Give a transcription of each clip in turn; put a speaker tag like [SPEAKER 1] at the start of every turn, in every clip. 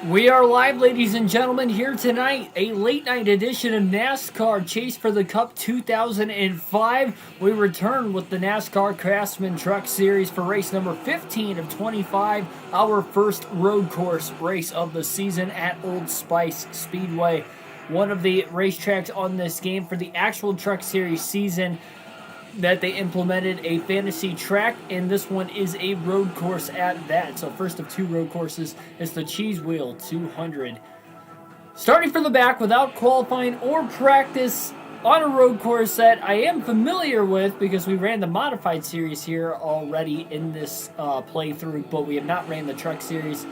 [SPEAKER 1] We are live, ladies and gentlemen, here tonight. A late night edition of NASCAR Chase for the Cup 2005. We return with the NASCAR Craftsman Truck Series for race number 15 of 25, our first road course race of the season at Old Spice Speedway. One of the racetracks on this game for the actual Truck Series season that they implemented a fantasy track, and this one is a road course at that. So first of two road courses is the Cheese Wheel 200. Starting from the back without qualifying or practice on a road course that I am familiar with because we ran the modified series here already in this playthrough, but we have not ran the truck series.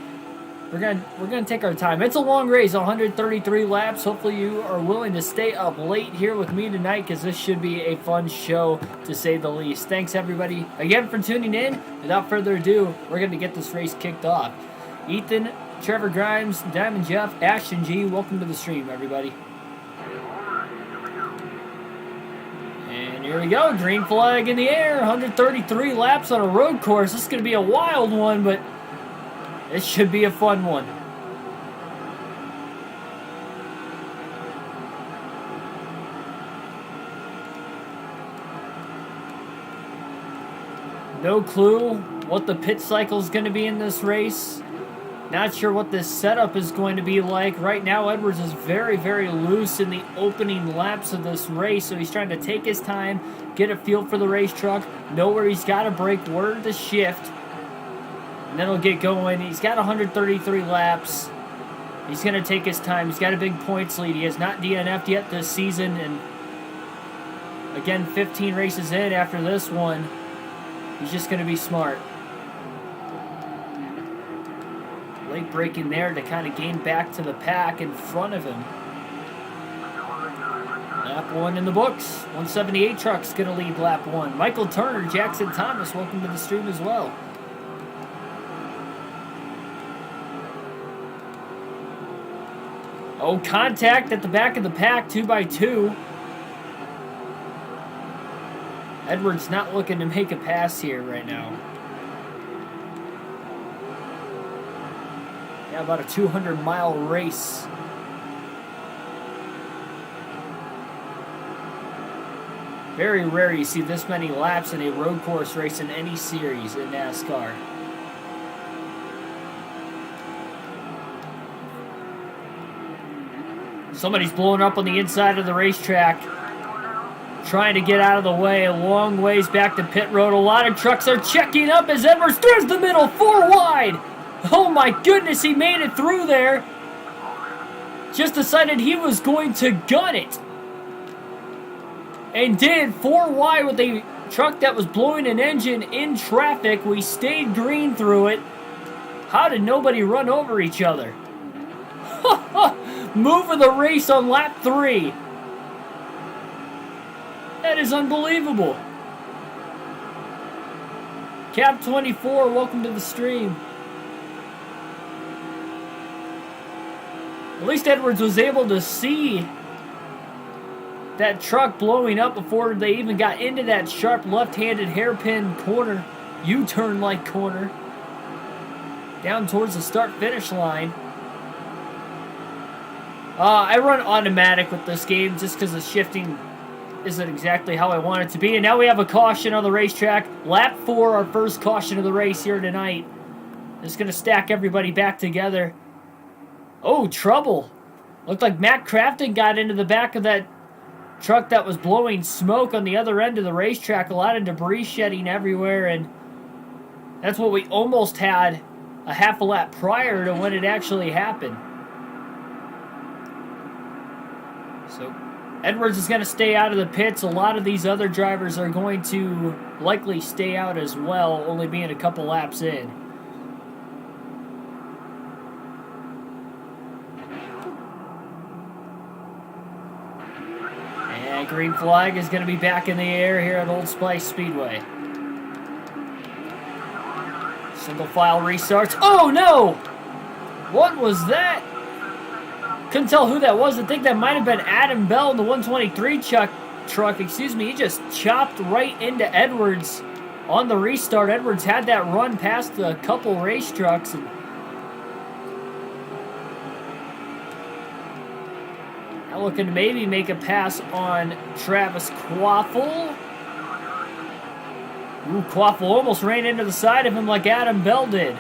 [SPEAKER 1] We're gonna take our time. It's a long race, 133 laps. Hopefully you are willing to stay up late here with me tonight because this should be a fun show to say the least. Thanks everybody again for tuning in. Without further ado, we're gonna get this race kicked off. Ethan, Trevor Grimes, Diamond Jeff, Ashton G, welcome to the stream, everybody. And here we go, green flag in the air, 133 laps on a road course. This is gonna be a wild one, but it should be a fun one. No clue what the pit cycle is going to be in this race. Not sure what this setup is going to be like. Right now, Edwards is very, very loose in the opening laps of this race, so he's trying to take his time, get a feel for the race truck, know where he's got to brake, where to shift. And then he'll get going. He's got 133 laps. He's going to take his time. He's got a big points lead. He has not DNF'd yet this season. And again, 15 races in after this one. He's just going to be smart. Late braking there to kind of gain back to the pack in front of him. Lap 1 in the books. 178 truck's going to lead lap 1. Michael Turner, Jackson Thomas, welcome to the stream as well. Oh, contact at the back of the pack, 2x2. Edwards not looking to make a pass here right now. Yeah, about a 200-mile race. Very rare you see this many laps in a road course race in any series in NASCAR. Somebody's blowing up on the inside of the racetrack. Trying to get out of the way. A long ways back to pit road. A lot of trucks are checking up as Edwards throws the middle. 4 wide. Oh my goodness, he made it through there. Just decided he was going to gun it. And did. 4 wide with a truck that was blowing an engine in traffic. We stayed green through it. How did nobody run over each other? Move of the race on lap 3. That is unbelievable. Cap 24, welcome to the stream. At least Edwards was able to see that truck blowing up before they even got into that sharp left-handed hairpin corner, U-turn-like corner, down towards the start-finish line. I run automatic with this game just because the shifting isn't exactly how I want it to be. And now we have a caution on the racetrack. Lap 4, our first caution of the race here tonight. It's going to stack everybody back together. Oh, trouble. Looked like Matt Crafton got into the back of that truck that was blowing smoke on the other end of the racetrack. A lot of debris shedding everywhere. And that's what we almost had a half a lap prior to when it actually happened. So Edwards is going to stay out of the pits. A lot of these other drivers are going to likely stay out as well, only being a couple laps in. And green flag is going to be back in the air here at Old Spice Speedway. Single file restarts. Oh no! What was that? Couldn't tell who that was. I think that might have been Adam Bell in the 123 truck. He just chopped right into Edwards on the restart. Edwards had that run past a couple race trucks. And Now looking to maybe make a pass on Travis Quaffle. Ooh, Quaffle almost ran into the side of him like Adam Bell did.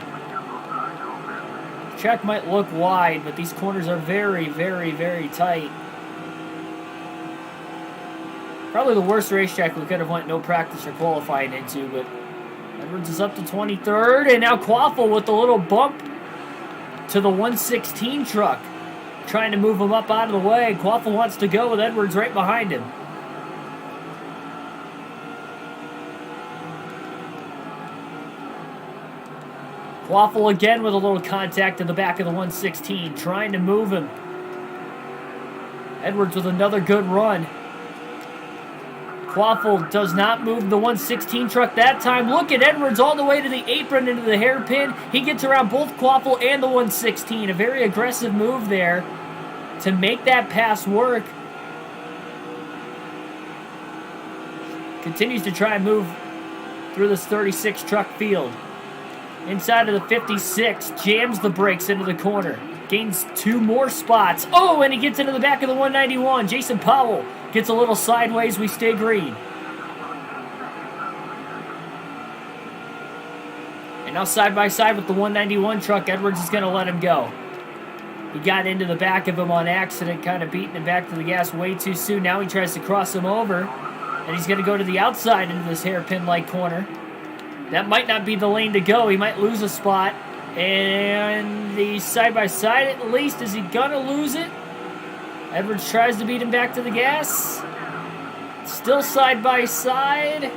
[SPEAKER 1] Track might look wide, but these corners are very, very, very tight. Probably the worst racetrack we could have went no practice or qualifying into, but Edwards is up to 23rd, and now Quaffle with a little bump to the 116 truck, trying to move him up out of the way. Quaffle wants to go with Edwards right behind him. Quaffle again with a little contact to the back of the 116, trying to move him. Edwards with another good run. Quaffle does not move the 116 truck that time. Look at Edwards all the way to the apron into the hairpin. He gets around both Quaffle and the 116. A very aggressive move there to make that pass work. Continues to try and move through this 36 truck field. Inside of the 56, jams the brakes into the corner. Gains 2 more spots. Oh, and he gets into the back of the 191. Jason Powell gets a little sideways. We stay green. And now side by side with the 191 truck, Edwards is going to let him go. He got into the back of him on accident, kind of beating him back to the gas way too soon. Now he tries to cross him over, and he's going to go to the outside into this hairpin-like corner. That might not be the lane to go. He might lose a spot. And the side-by-side at least. Is he going to lose it? Edwards tries to beat him back to the gas. Still side-by-side.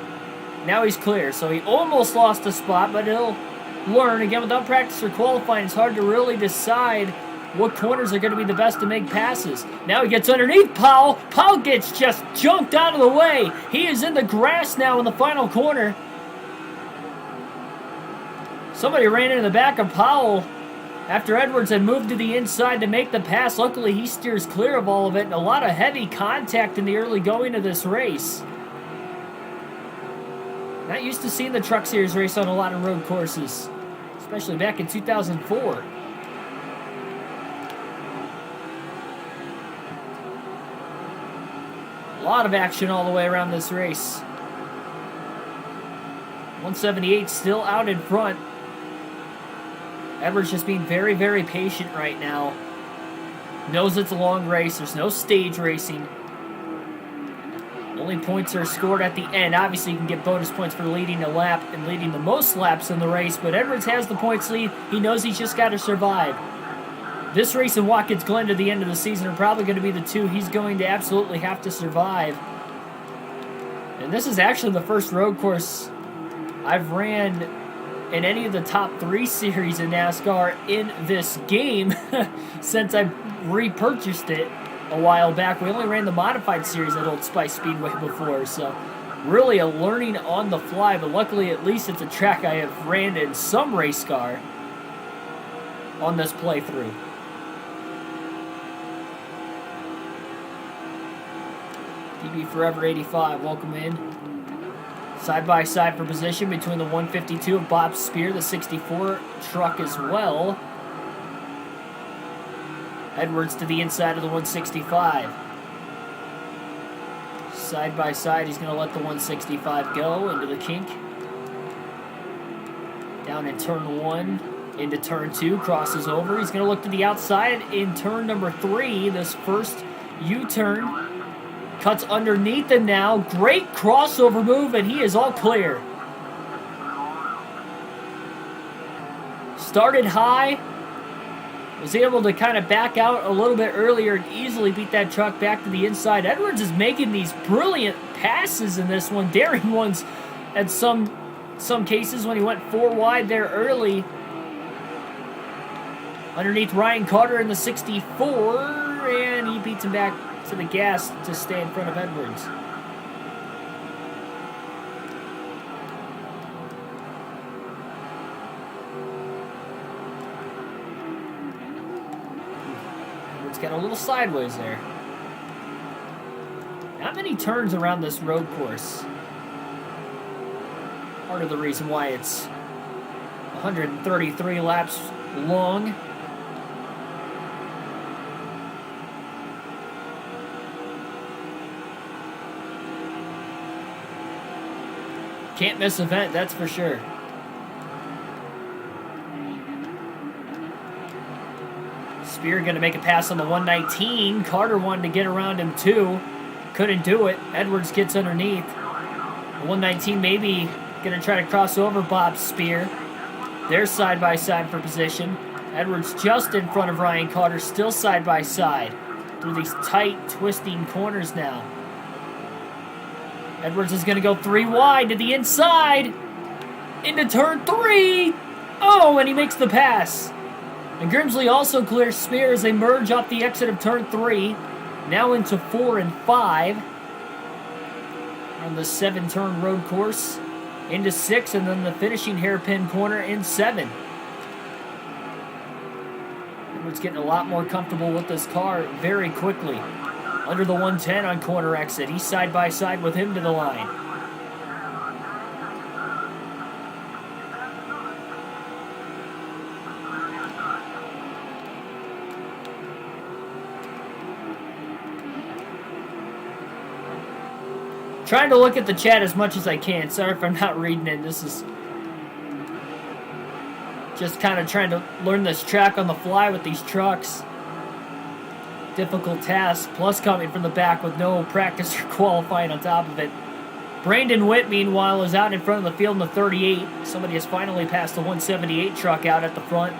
[SPEAKER 1] Now he's clear. So he almost lost a spot, but he'll learn. Again, without practice or qualifying, it's hard to really decide what corners are going to be the best to make passes. Now he gets underneath Powell. Powell gets just jumped out of the way. He is in the grass now in the final corner. Somebody ran into the back of Powell after Edwards had moved to the inside to make the pass. Luckily, he steers clear of all of it, and a lot of heavy contact in the early going of this race. Not used to seeing the Truck Series race on a lot of road courses, especially back in 2004. A lot of action all the way around this race. 178 still out in front. Edwards just being very, very patient right now. Knows it's a long race. There's no stage racing. Only points are scored at the end. Obviously, you can get bonus points for leading a lap and leading the most laps in the race, but Edwards has the points lead. He knows he's just got to survive. This race and Watkins Glen to the end of the season are probably going to be the two he's going to absolutely have to survive. And this is actually the first road course I've ran in any of the top 3 series in NASCAR in this game since I repurchased it a while back. We only ran the modified series at Old Spice Speedway before, so really a learning on the fly, but luckily at least it's a track I have ran in some race car on this playthrough. DB Forever 85, welcome in. Side-by-side for position between the 152 of Bob Spear, the 64 truck as well. Edwards to the inside of the 165. Side-by-side, he's going to let the 165 go into the kink. Down in turn 1, into turn 2, crosses over. He's going to look to the outside in turn number 3, this first U-turn. Cuts underneath him now. Great crossover move, and he is all clear. Started high. Was able to kind of back out a little bit earlier and easily beat that truck back to the inside. Edwards is making these brilliant passes in this one. Daring ones at some cases when he went 4 wide there early. Underneath Ryan Carter in the 64, and he beats him back to the gas to stay in front of Edwards. Edwards got a little sideways there. Not many turns around this road course. Part of the reason why it's 133 laps long. Can't miss event, that's for sure. Spear going to make a pass on the 119. Carter wanted to get around him too. Couldn't do it. Edwards gets underneath. The 119 maybe going to try to cross over Bob Spear. They're side by side for position. Edwards just in front of Ryan Carter, still side by side through these tight, twisting corners now. Edwards is going to go 3 wide to the inside. Into turn 3. Oh, and he makes the pass. And Grimsley also clears Spear as they merge off the exit of turn 3. Now into 4 and 5. On the 7-turn road course. Into 6, and then the finishing hairpin corner in 7. Edwards getting a lot more comfortable with this car very quickly. Under the 110 on corner exit. He's side by side with him to the line. Trying to look at the chat as much as I can. Sorry if I'm not reading it. This is just kind of trying to learn this track on the fly with these trucks. Difficult task, plus coming from the back with no practice or qualifying on top of it. Brandon Witt, meanwhile, is out in front of the field in the 38. Somebody has finally passed the 178 truck out at the front.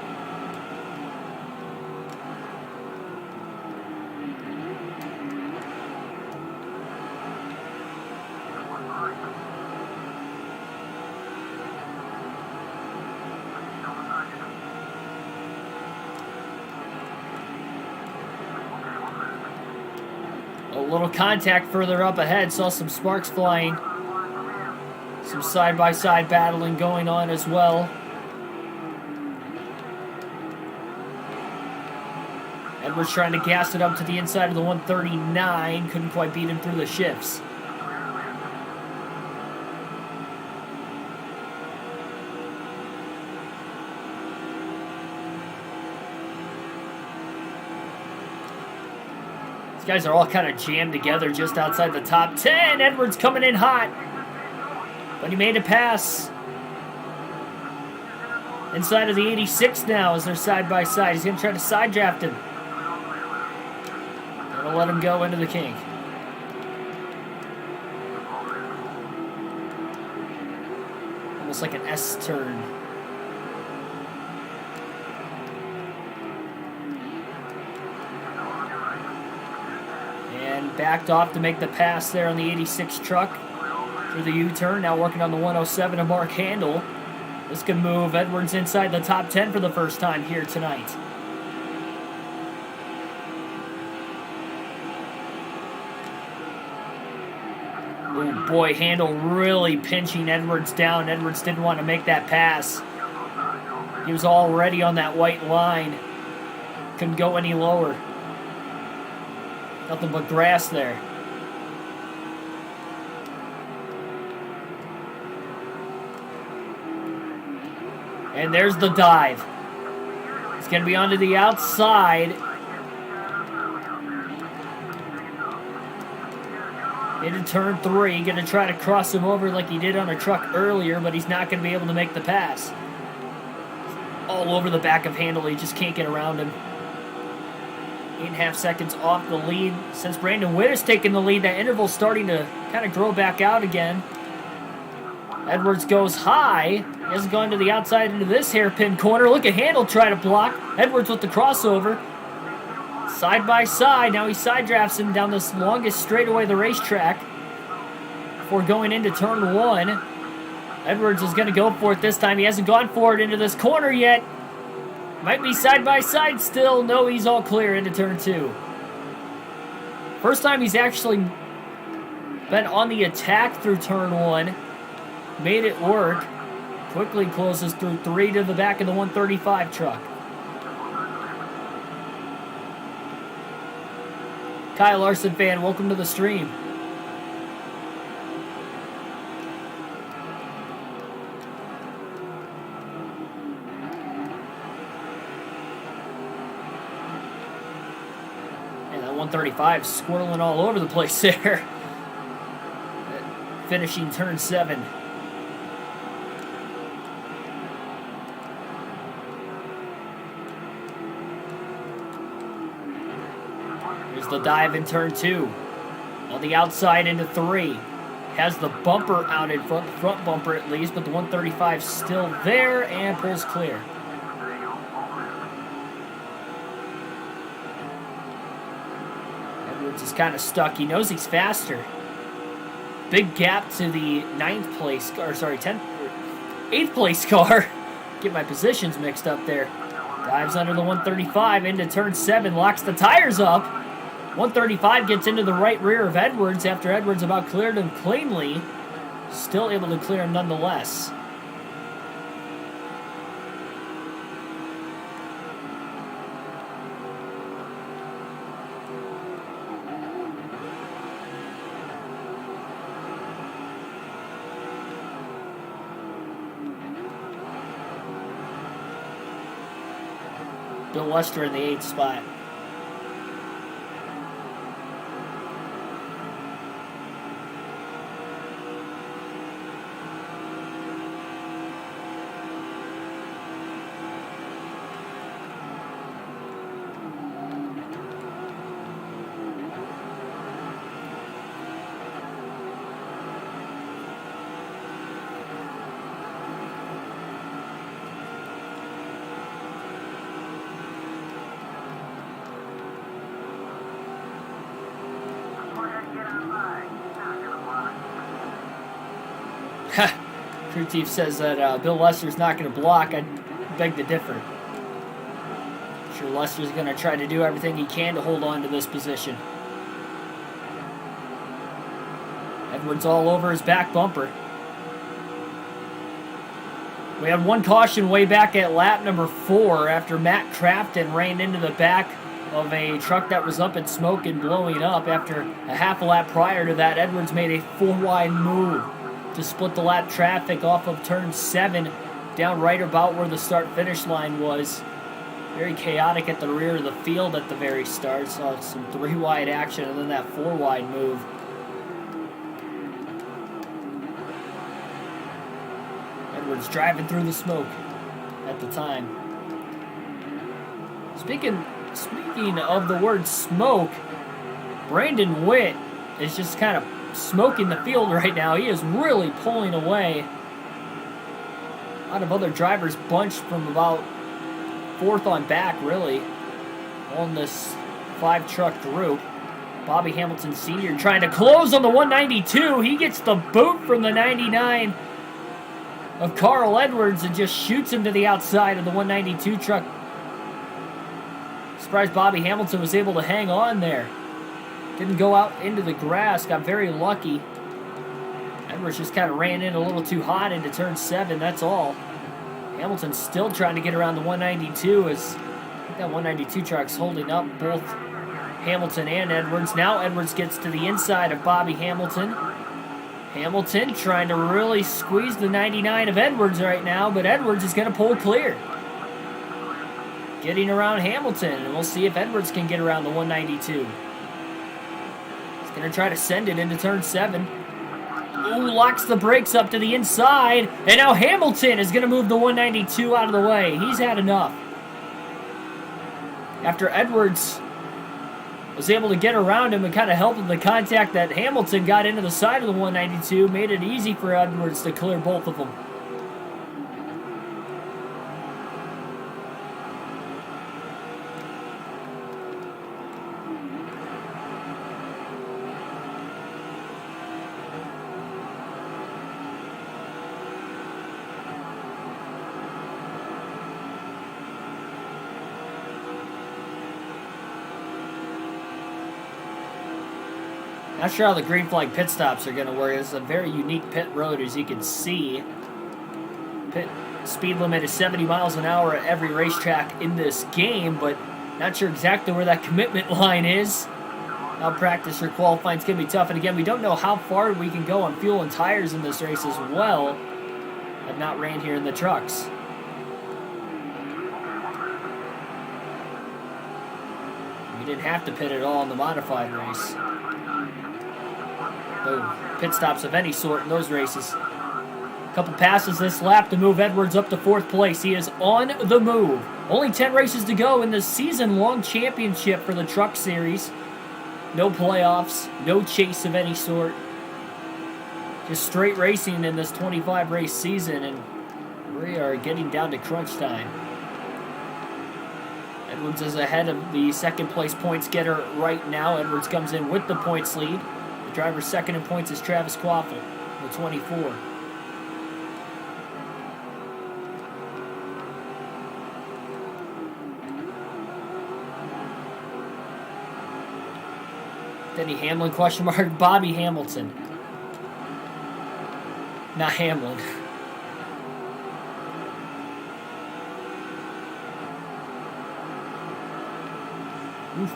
[SPEAKER 1] A little contact further up ahead. Saw some sparks flying. Some side-by-side battling going on as well. Edwards trying to gas it up to the inside of the 139. Couldn't quite beat him through the shifts. These guys are all kind of jammed together just outside the top 10. Edwards coming in hot. But he made a pass. Inside of the 86 now as they're side by side. He's going to try to side draft him. Gonna let him go into the kink. Almost like an S turn. And backed off to make the pass there on the 86 truck through the U-turn. Now working on the 107 of Mark Handel. This could move Edwards inside the top 10 for the first time here tonight. Oh boy, Handel really pinching Edwards down. Edwards didn't want to make that pass. He was already on that white line. Couldn't go any lower. Nothing but grass there. And there's the dive. It's going to be onto the outside. Into turn 3. Going to try to cross him over like he did on a truck earlier, but he's not going to be able to make the pass. All over the back of Handel. He just can't get around him. 8.5 seconds off the lead. Since Brandon Witt has taken the lead, that interval's starting to kind of grow back out again. Edwards goes high. He hasn't gone to the outside into this hairpin corner. Look at Handel try to block. Edwards with the crossover. Side by side. Now he side drafts him down this longest straightaway of the racetrack before going into turn 1. Edwards is going to go for it this time. He hasn't gone for it into this corner yet. Might be side by side still. No, he's all clear into turn 2. First time he's actually been on the attack through turn 1. Made it work. Quickly closes through 3 to the back of the 135 truck. Kyle Larson fan, welcome to the stream. And that 135 squirreling all over the place there. Finishing turn 7. the dive in turn 2. On the outside into 3. Has the bumper out in front, the front bumper at least, but the 135 still there and pulls clear. Edwards is kind of stuck. He knows he's faster. Big gap to the 8th place car. Get my positions mixed up there. Dives under the 135 into turn 7, locks the tires up. 135 gets into the right rear of Edwards after Edwards about cleared him cleanly. Still able to clear him nonetheless. Bill Lester in the 8th spot. Crew Chief says that Bill Lester's not going to block. I beg to differ. I'm sure Lester's going to try to do everything he can to hold on to this position. Edwards all over his back bumper. We had one caution way back at lap number 4 after Matt Craftsman ran into the back of a truck that was up in smoke and blowing up. After a half a lap prior to that, Edwards made a 4-wide move to split the lap traffic off of turn 7 down right about where the start-finish line was. Very chaotic at the rear of the field at the very start. Saw some 3-wide action and then that 4-wide move. Edwards driving through the smoke at the time. Speaking of the word smoke, Brandon Witt is just kind of smoking the field right now. He is really pulling away. A lot of other drivers bunched from about 4th on back, really, on this 5-truck group. Bobby Hamilton Sr. trying to close on the 192. He gets the boot from the 99 of Carl Edwards and just shoots him to the outside of the 192 truck. Surprised Bobby Hamilton was able to hang on there. Didn't go out into the grass. Got very lucky. Edwards just kind of ran in a little too hot into turn 7. That's all. Hamilton's still trying to get around the 192 as that 192 truck's holding up both Hamilton and Edwards. Now Edwards gets to the inside of Bobby Hamilton. Hamilton trying to really squeeze the 99 of Edwards right now, but Edwards is going to pull clear. Getting around Hamilton, and we'll see if Edwards can get around the 192. Going to try to send it into turn 7. Ooh, locks the brakes up to the inside. And now Hamilton is going to move the 192 out of the way. He's had enough. After Edwards was able to get around him and kind of help with the contact that Hamilton got into the side of the 192, made it easy for Edwards to clear both of them. Not sure how the green flag pit stops are going to work. It's a very unique pit road, as you can see. Pit speed limit is 70 miles an hour at every racetrack in this game, but not sure exactly where that commitment line is. Now practice or qualifying is going to be tough. And again, we don't know how far we can go on fuel and tires in this race as well. I've not ran here in the trucks. We didn't have to pit at all in the modified race. No pit stops of any sort in those races. A couple passes this lap to move Edwards up to 4th place. He is on the move. Only 10 races to go in the season-long championship for the Truck Series. No playoffs, no chase of any sort. Just straight racing in this 25 race season, and we are getting down to crunch time. Edwards is ahead of the second place points getter right now. Edwards comes in with the points lead. The driver second in points is Travis Quaffle with 24. Denny Hamlin, question mark, Bobby Hamilton. Not Hamlin. Oof.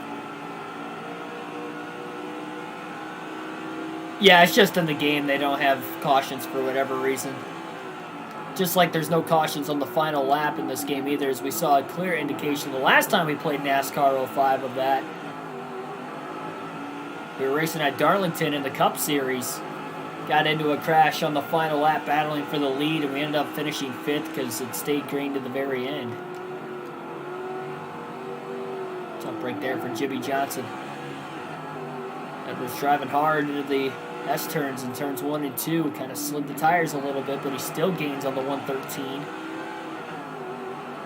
[SPEAKER 1] Yeah, it's just in the game. They don't have cautions for whatever reason. Just like there's no cautions on the final lap in this game either, as we saw a clear indication the last time we played NASCAR 05 of that. We were racing at Darlington in the Cup Series. Got into a crash on the final lap battling for the lead, and we ended up finishing 5th because it stayed green to the very end. Tough break there for Jimmy Johnson. Edwards driving hard into the S-turns in turns 1 and 2. Kind of slid the tires a little bit, but he still gains on the 113.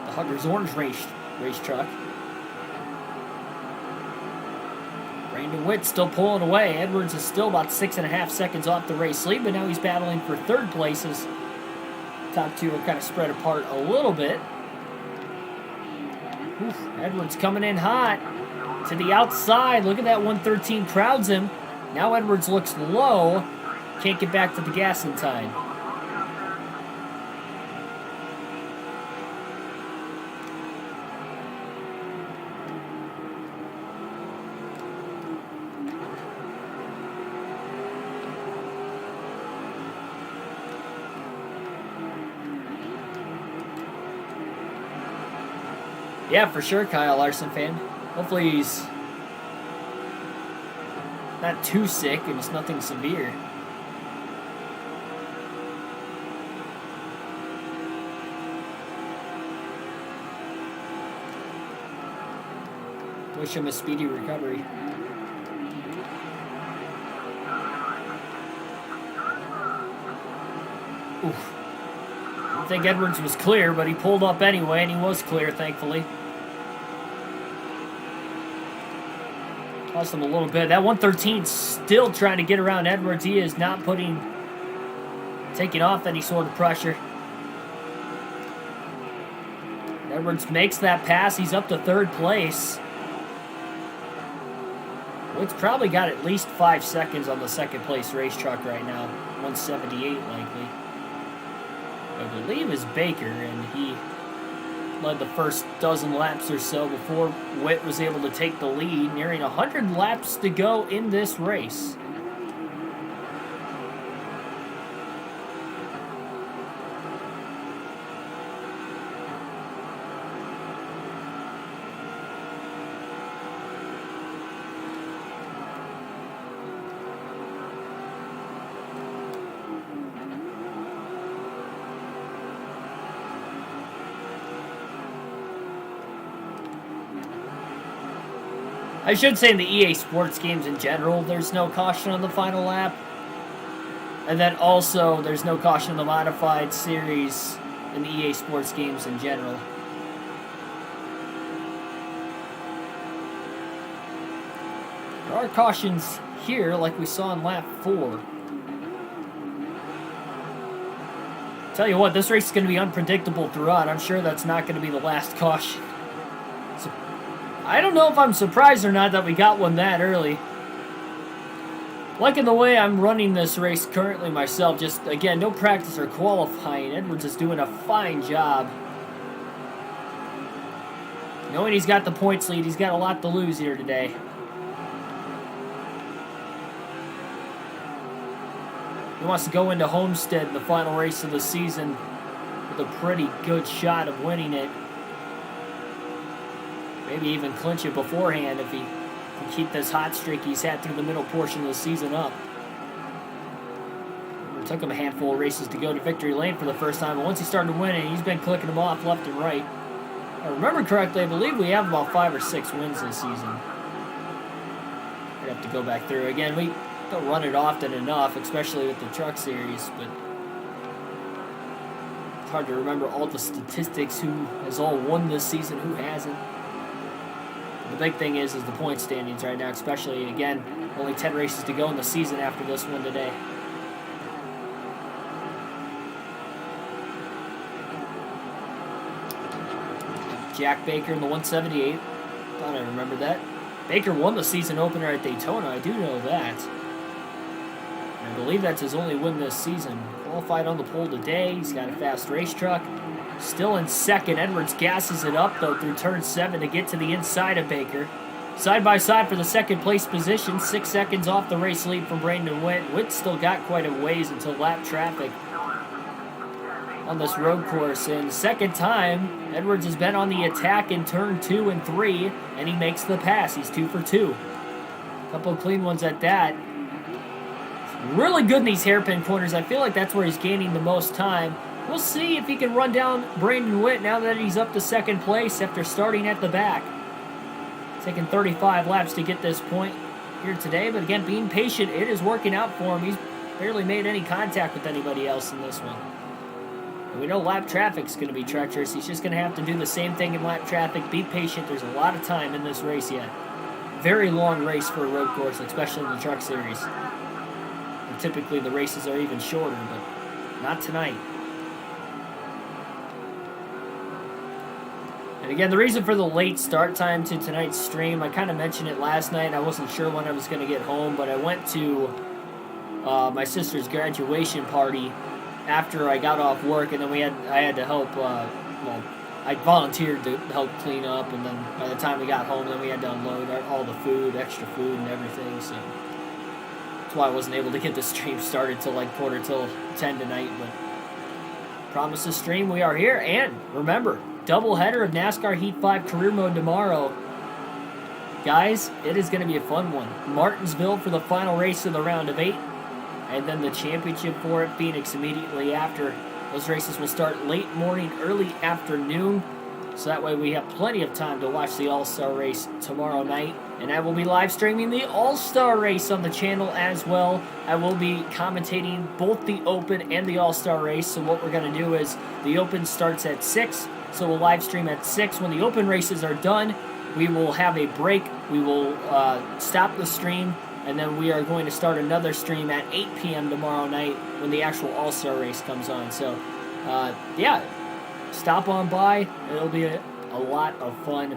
[SPEAKER 1] The Huggers Orange race truck. Brandon Witt still pulling away. Edwards is still about 6.5 seconds off the race lead, but now he's battling for third places. Top two are kind of spread apart a little bit. Oof, Edwards coming in hot to the outside. Look at that 113 crowds him. Now Edwards looks low. Can't get back to the gas in time. Yeah, for sure, Kyle Larson fan. Hopefully he's not too sick and it's nothing severe. Wish him a speedy recovery. Oof. I think Edwards was clear, but he pulled up anyway, and he was clear, thankfully. Cost him a little bit. That 113 still trying to get around Edwards. He is not taking off any sort of pressure. Edwards makes that pass. He's up to third place. Wood's probably got at least 5 seconds on the second place race truck right now. 178 likely. I believe is Baker, and he led the first dozen laps or so before Witt was able to take the lead, nearing 100 laps to go in this race. I should say in the EA Sports games in general, there's no caution on the final lap. And then also, there's no caution in the modified series in the EA Sports games in general. There are cautions here, like we saw in lap 4. Tell you what, this race is going to be unpredictable throughout. I'm sure that's not going to be the last caution. I don't know if I'm surprised or not that we got one that early. Liking the way I'm running this race currently myself. Just, again, no practice or qualifying. Edwards is doing a fine job. Knowing he's got the points lead, he's got a lot to lose here today. He wants to go into Homestead in the final race of the season with a pretty good shot of winning it. Maybe even clinch it beforehand if he can keep this hot streak he's had through the middle portion of the season up. It took him a handful of races to go to victory lane for the first time, but once he started winning, he's been clicking them off left and right. If I remember correctly, I believe we have about 5 or 6 wins this season. We have to go back through. Again, we don't run it often enough, especially with the truck series, but it's hard to remember all the statistics, who has all won this season, who hasn't. The big thing is the point standings right now, especially, again, only 10 races to go in the season after this one today. Jack Baker in the 178. Thought I remembered that. Baker won the season opener at Daytona. I do know that. I believe that's his only win this season. Qualified on the pole today. He's got a fast race truck. Still in second. Edwards gasses it up, though, through turn 7 to get to the inside of Baker. Side by side for the second place position. 6 seconds off the race lead from Brandon Witt. Witt still got quite a ways until lap traffic on this road course. And second time, Edwards has been on the attack in turn 2 and 3, and he makes the pass. He's 2 for 2. A couple of clean ones at that. Really good in these hairpin corners. I feel like that's where he's gaining the most time. We'll see if he can run down Brandon Witt now that he's up to second place after starting at the back. Taking 35 laps to get this point here today, but again, being patient, it is working out for him. He's barely made any contact with anybody else in this one. And we know lap traffic's going to be treacherous. He's just going to have to do the same thing in lap traffic. Be patient. There's a lot of time in this race yet. Very long race for a road course, especially in the truck series. And typically the races are even shorter, but not tonight. And again, the reason for the late start time to tonight's stream, I kind of mentioned it last night. I wasn't sure when I was going to get home, but I went to my sister's graduation party after I got off work, and then I had to help, I volunteered to help clean up, and then by the time we got home, then we had to unload all the food, extra food and everything, so that's why I wasn't able to get the stream started till like 10 tonight, but promise the stream, we are here, and remember, doubleheader of NASCAR Heat 5 Career Mode tomorrow. Guys, it is going to be a fun one. Martinsville for the final race of the round of 8. And then the championship for it, Phoenix immediately after. Those races will start late morning, early afternoon. So that way we have plenty of time to watch the All-Star race tomorrow night. And I will be live streaming the All-Star race on the channel as well. I will be commentating both the Open and the All-Star race. So what we're going to do is the Open starts at 6. So we'll live stream at 6. When the Open races are done, we will have a break. We will stop the stream. And then we are going to start another stream at 8 p.m. tomorrow night when the actual All-Star race comes on. So, yeah, stop on by. It'll be a lot of fun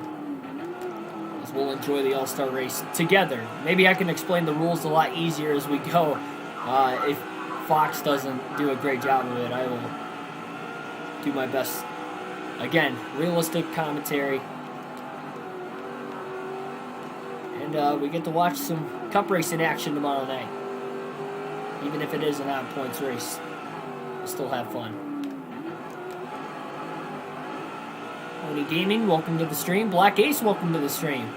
[SPEAKER 1] as we'll enjoy the All-Star race together. Maybe I can explain the rules a lot easier as we go. If Fox doesn't do a great job of it, I will do my best. Again, realistic commentary. And we get to watch some Cup racing action tomorrow night. Even if it is an odd points race, we'll still have fun. Oni Gaming, welcome to the stream. Black Ace, welcome to the stream.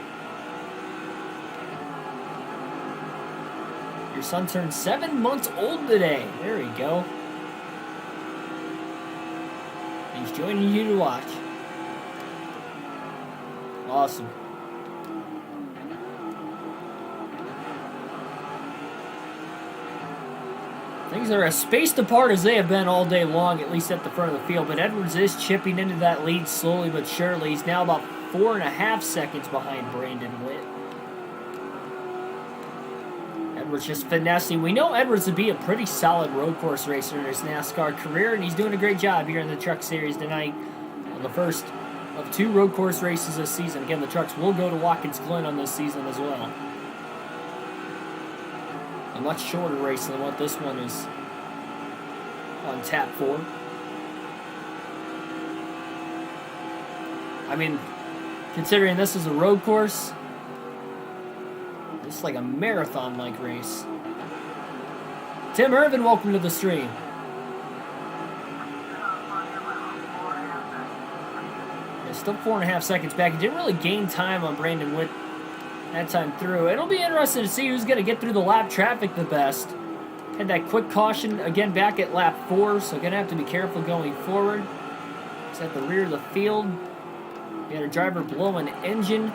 [SPEAKER 1] Your son turned 7 months old today. There we go. He's joining you to watch. Awesome. Things are as spaced apart as they have been all day long, at least at the front of the field. But Edwards is chipping into that lead slowly but surely. He's now about 4.5 seconds behind Brandon Witt. Edwards just finessing. We know Edwards to be a pretty solid road course racer in his NASCAR career, and he's doing a great job here in the Truck Series tonight on the first of 2 road course races this season. Again, the trucks will go to Watkins Glen on this season as well. A much shorter race than what this one is on tap for. I mean, considering this is a road course, it's like a marathon-like race. Tim Irvin, welcome to the stream. Yeah, still 4.5 seconds back. He didn't really gain time on Brandon Witt that time through. It'll be interesting to see who's going to get through the lap traffic the best. Had that quick caution again back at lap 4, so going to have to be careful going forward. It's at the rear of the field. We had a driver blow an engine.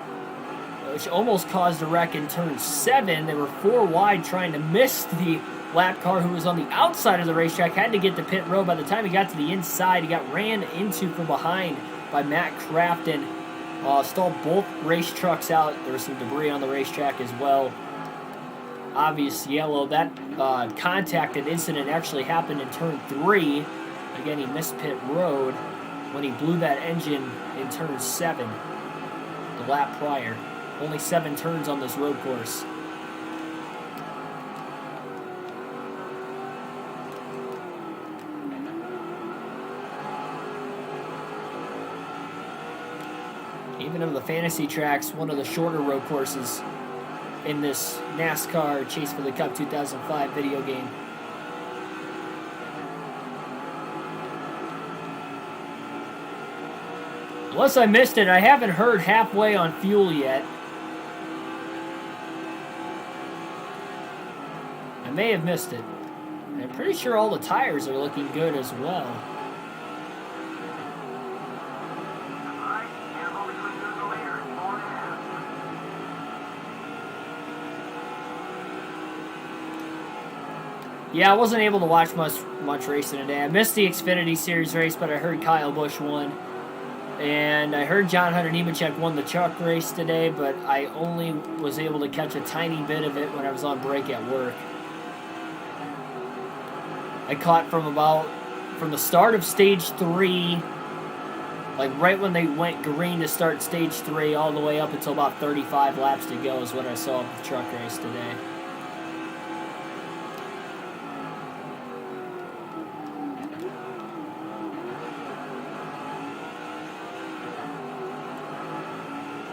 [SPEAKER 1] which almost caused a wreck in turn 7. They were 4 wide trying to miss the lap car who was on the outside of the racetrack. Had to get to pit road. By the time he got to the inside, he got ran into from behind by Matt Craftsman. Stalled both race trucks out. There was some debris on the racetrack as well. Obvious yellow. That contacted incident actually happened in turn 3. Again, he missed pit road when he blew that engine in turn 7, the lap prior. Only 7 turns on this road course. Even on the fantasy tracks, one of the shorter road courses in this NASCAR Chase for the Cup 2005 video game. Unless I missed it, I haven't heard halfway on fuel yet. I may have missed it. I'm pretty sure all the tires are looking good as well. Yeah, I wasn't able to watch much racing today. I missed the Xfinity Series race, but I heard Kyle Busch won. And I heard John Hunter Nemechek won the truck race today, but I only was able to catch a tiny bit of it when I was on break at work. I caught from the start of stage 3, like right when they went green to start stage 3, all the way up until about 35 laps to go is what I saw of the truck race today.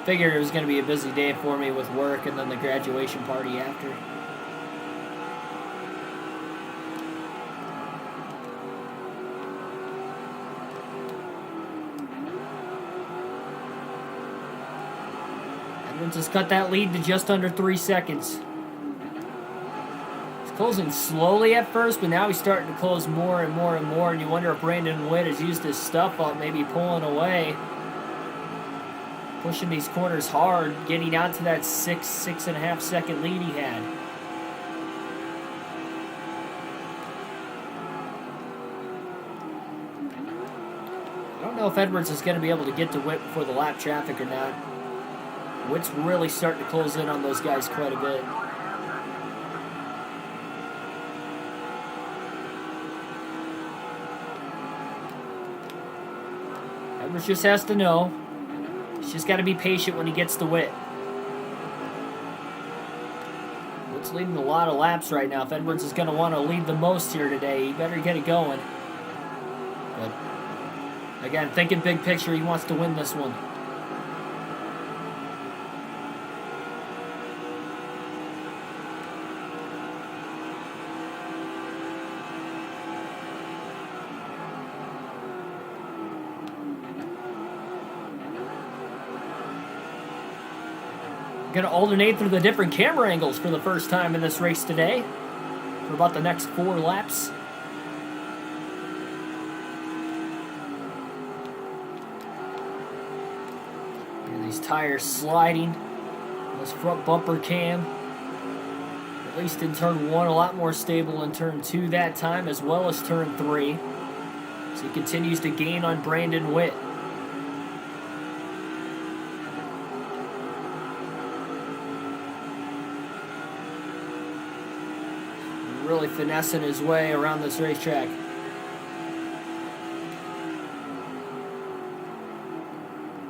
[SPEAKER 1] Figured it was going to be a busy day for me with work and then the graduation party after. Edwards has cut that lead to just under 3 seconds. He's closing slowly at first, but now he's starting to close more and more and more, and you wonder if Brandon Witt has used his stuff up, maybe pulling away. Pushing these corners hard, getting out to that 6.5 second lead he had. I don't know if Edwards is going to be able to get to Witt before the lap traffic or not. Witt's really starting to close in on those guys quite a bit. Edwards just has to know. He's just got to be patient when he gets to Witt. Witt's leading a lot of laps right now. If Edwards is going to want to lead the most here today, he better get it going. But, again, thinking big picture, he wants to win this one. Going to alternate through the different camera angles for the first time in this race today for about the next 4 laps. And these tires sliding. This front bumper cam, at least in turn 1, a lot more stable in turn 2 that time, as well as turn 3. So he continues to gain on Brandon Witt. Really finessing his way around this racetrack.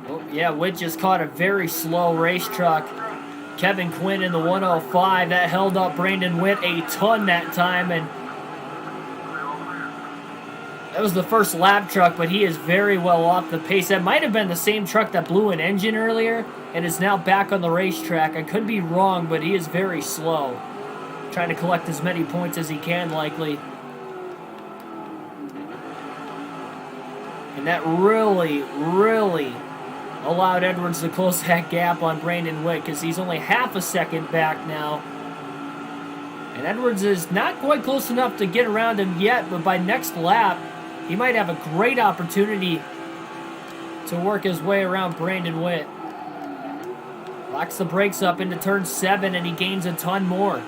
[SPEAKER 1] Oh, yeah, Witt just caught a very slow race truck. Kevin Quinn in the 105. That held up Brandon Witt a ton that time, and that was the first lap truck, but he is very well off the pace. That might have been the same truck that blew an engine earlier and is now back on the racetrack. I could be wrong, but he is very slow. Trying to collect as many points as he can, likely. And that really, really allowed Edwards to close that gap on Brandon Witt, because he's only half a second back now. And Edwards is not quite close enough to get around him yet, but by next lap, he might have a great opportunity to work his way around Brandon Witt. Locks the brakes up into turn 7, and he gains a ton more.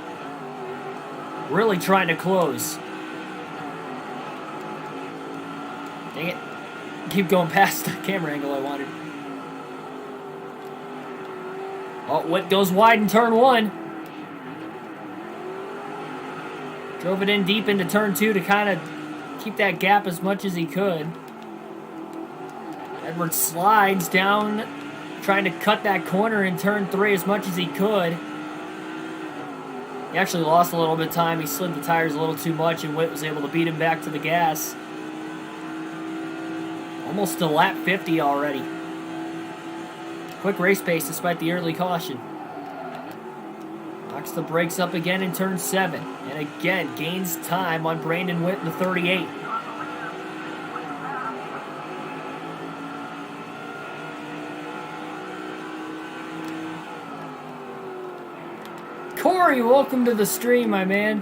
[SPEAKER 1] Really trying to close. Dang it. Keep going past the camera angle I wanted. Oh, Witt goes wide in turn 1. Drove it in deep into turn 2 to kind of keep that gap as much as he could. Edwards slides down, trying to cut that corner in turn 3 as much as he could. He actually lost a little bit of time. He slid the tires a little too much, and Witt was able to beat him back to the gas. Almost to lap 50 already. Quick race pace despite the early caution. Locks the brakes up again in turn 7. And again, gains time on Brandon Witt in the 38. Corey, welcome to the stream, my man.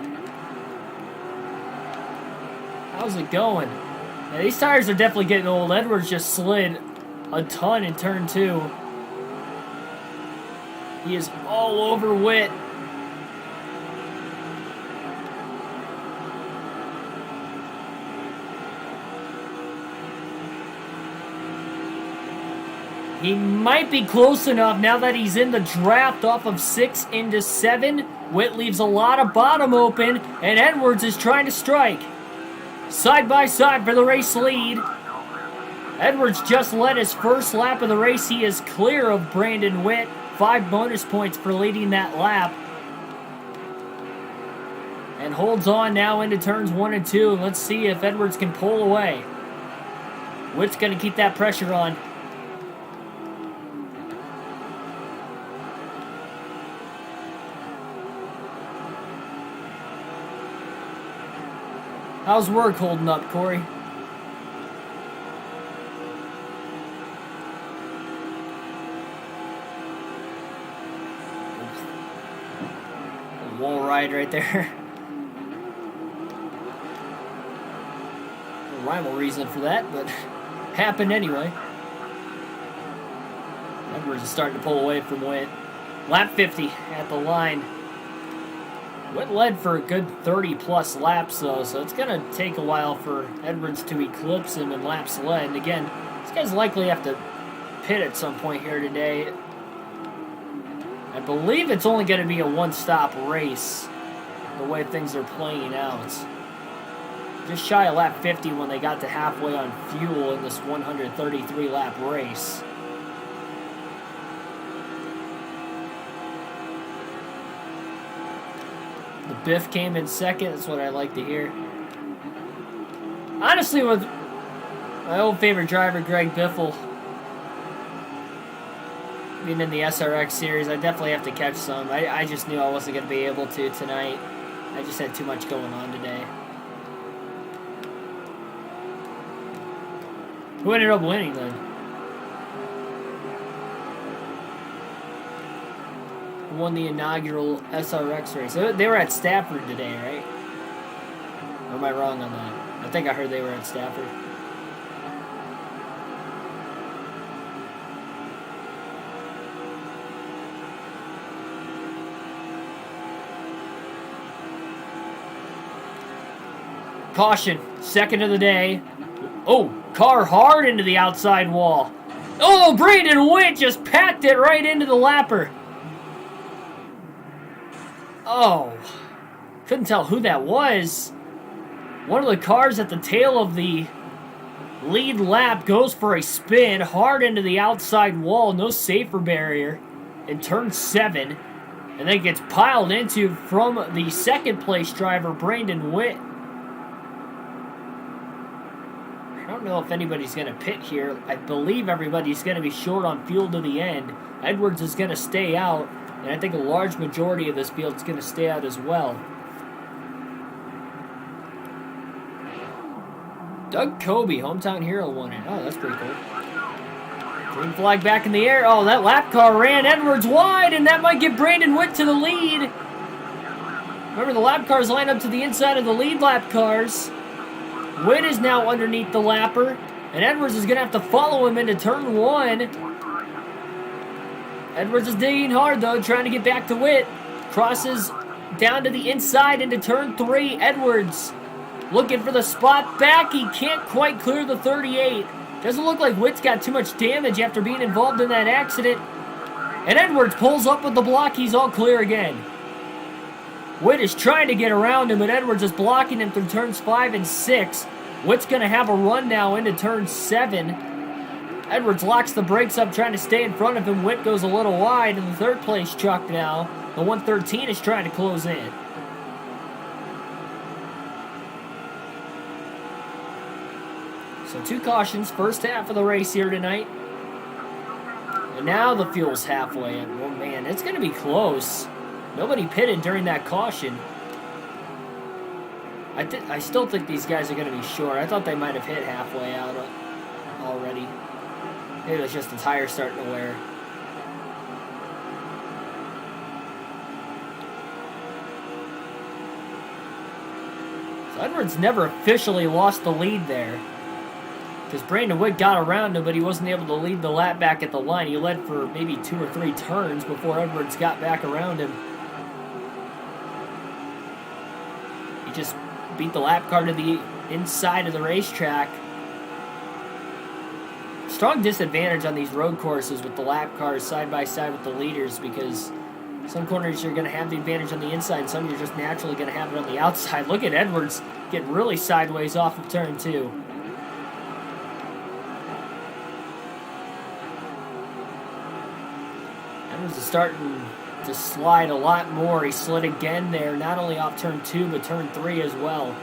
[SPEAKER 1] How's it going? Yeah, these tires are definitely getting old. Edwards just slid a ton in turn 2. He is all over Witt. He might be close enough now that he's in the draft off of 6 into 7. Witt leaves a lot of bottom open, and Edwards is trying to strike. Side by side for the race lead. Edwards just led his first lap of the race. He is clear of Brandon Witt. 5 bonus points for leading that lap. And holds on now into turns 1 and 2. Let's see if Edwards can pull away. Witt's going to keep that pressure on. How's work holding up, Corey? A wall ride right there. No rhyme or reason for that, but happened anyway. Edwards is starting to pull away from Witt. Lap 50 at the line. Witt led for a good 30-plus laps, though, so it's going to take a while for Edwards to eclipse him in laps led. And again, these guys likely have to pit at some point here today. I believe it's only going to be a one-stop race, the way things are playing out. Just shy of lap 50 when they got to halfway on fuel in this 133-lap race. The Biff came in second. That's what I like to hear. Honestly, with my old favorite driver, Greg Biffle, being in the SRX series, I definitely have to catch some. I just knew I wasn't going to be able to tonight. I just had too much going on today. Who ended up winning then? Won the inaugural SRX race. They were at Stafford today, right? Or am I wrong on that? I think I heard they were at Stafford. Caution, second of the day. Oh, car hard into the outside wall. Oh, Brandon Witt just packed it right into the lapper. Oh, couldn't tell who that was. One of the cars at the tail of the lead lap goes for a spin hard into the outside wall. No safer barrier in turn 7. And then gets piled into from the second place driver, Brandon Witt. I don't know if anybody's going to pit here. I believe everybody's going to be short on fuel to the end. Edwards is going to stay out. And I think a large majority of this field is going to stay out as well. Doug Kobe, hometown hero, won it. Oh, that's pretty cool. Green flag back in the air. Oh, that lap car ran Edwards wide, and that might get Brandon Witt to the lead. Remember, the lap cars line up to the inside of the lead lap cars. Witt is now underneath the lapper, and Edwards is going to have to follow him into turn 1. Edwards is digging hard, though, trying to get back to Witt. Crosses down to the inside into turn 3. Edwards looking for the spot back. He can't quite clear the 38. Doesn't look like Witt's got too much damage after being involved in that accident. And Edwards pulls up with the block. He's all clear again. Witt is trying to get around him, but Edwards is blocking him through turns 5 and 6. Witt's going to have a run now into turn 7. Edwards locks the brakes up, trying to stay in front of him. Witt goes a little wide in the third place truck now. The 113 is trying to close in. So 2 cautions, first half of the race here tonight. And now the fuel's halfway in. Oh man, it's going to be close. Nobody pitted during that caution. I still think these guys are going to be short. I thought they might have hit halfway out already. Maybe it was just the tire starting to wear. So Edwards never officially lost the lead there, because Brandon Witt got around him, but he wasn't able to lead the lap back at the line. He led for maybe 2 or 3 turns before Edwards got back around him. He just beat the lap car to the inside of the racetrack. Strong disadvantage on these road courses with the lap cars side by side with the leaders, because some corners you're going to have the advantage on the inside, some you're just naturally going to have it on the outside. Look at Edwards get really sideways off of turn 2. Edwards is starting to slide a lot more. He slid again there, not only off turn 2, but turn 3 as well.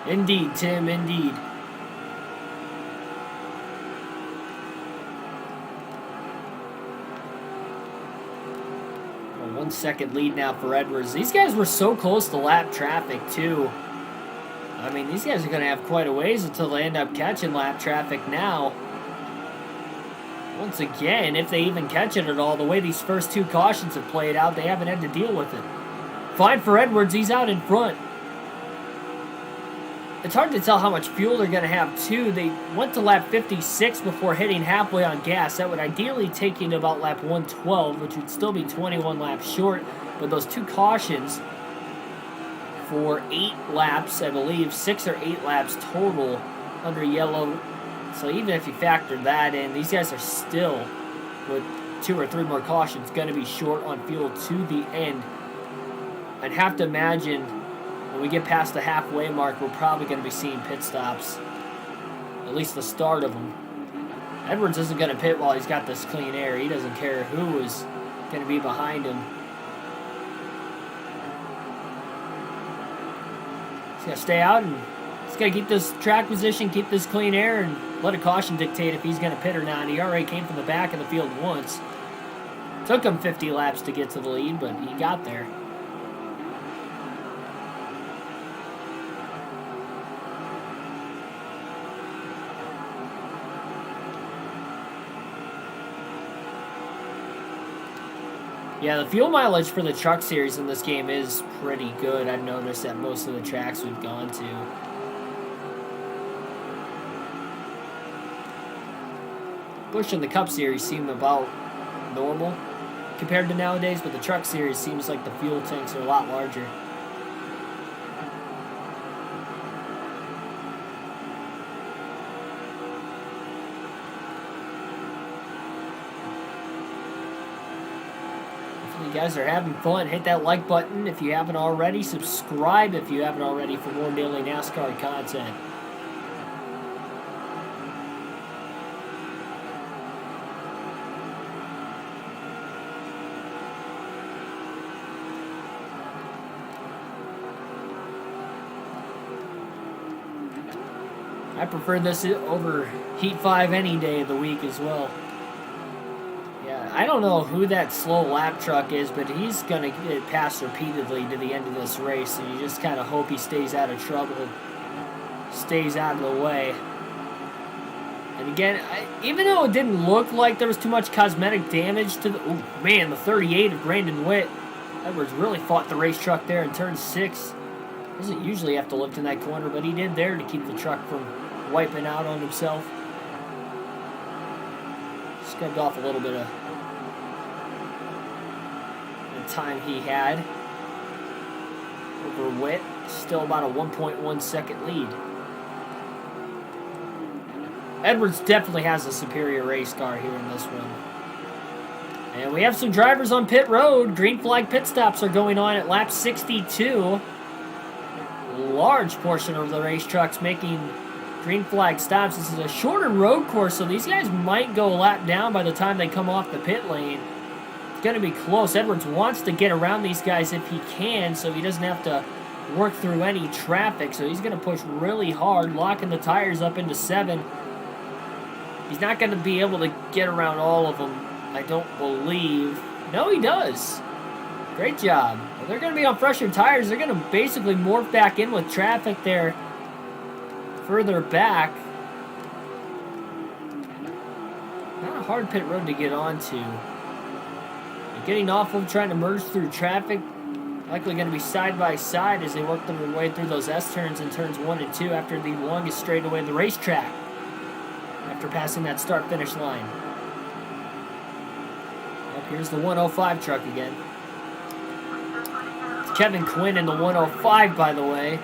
[SPEAKER 1] Indeed, Tim, indeed. A 1 second lead now for Edwards. These guys were so close to lap traffic, too. I mean, these guys are going to have quite a ways until they end up catching lap traffic now. Once again, if they even catch it at all, the way these first 2 cautions have played out, they haven't had to deal with it. Fine for Edwards, he's out in front. It's hard to tell how much fuel they're going to have, too. They went to lap 56 before hitting halfway on gas. That would ideally take you to about lap 112, which would still be 21 laps short. But those 2 cautions for 8 laps, I believe, 6 or 8 laps total under yellow. So even if you factor that in, these guys are still, with 2 or 3 more cautions, going to be short on fuel to the end. I'd have to imagine when we get past the halfway mark, we're probably going to be seeing pit stops. At least the start of them. Edwards isn't going to pit while he's got this clean air. He doesn't care who is going to be behind him. He's going to stay out and he's got to keep this track position, keep this clean air, and let a caution dictate if he's going to pit or not. He already came from the back of the field once. Took him 50 laps to get to the lead, but he got there. Yeah, the fuel mileage for the truck series in this game is pretty good. I've noticed at most of the tracks we've gone to. Busch and the Cup series seem about normal compared to nowadays, but the truck series seems like the fuel tanks are a lot larger. You guys are having fun. Hit that like button if you haven't already. Subscribe if you haven't already for more daily NASCAR content. I prefer this over Heat 5 any day of the week as well. I don't know who that slow lap truck is, but he's going to get passed repeatedly to the end of this race, and you just kind of hope he stays out of trouble, stays out of the way. And again, even though it didn't look like there was too much cosmetic damage to the... Oh, man, the 38 of Brandon Witt. Edwards really fought the race truck there in turn 6. Doesn't usually have to lift in that corner, but he did there to keep the truck from wiping out on himself. Scrubbed off a little bit of the time he had over Witt. Still about a 1.1 second lead. Edwards definitely has a superior race car here in this one. And we have some drivers on pit road. Green flag pit stops are going on at lap 62. A large portion of the race trucks making green flag stops. This is a shorter road course, so these guys might go a lap down by the time they come off the pit lane. It's going to be close. Edwards wants to get around these guys if he can, so he doesn't have to work through any traffic. So he's going to push really hard, locking the tires up into 7. He's not going to be able to get around all of them, I don't believe. No, he does. Great job. Well, they're going to be on fresher tires. They're going to basically morph back in with traffic there further back. Not a hard pit road to get onto. They're getting off of trying to merge through traffic. Likely going to be side by side as they work their way through those S-turns in turns 1 and 2 after the longest straightaway of the racetrack. After passing that start-finish line. Yep, here's the 105 truck again. It's Kevin Quinn in the 105, by the way.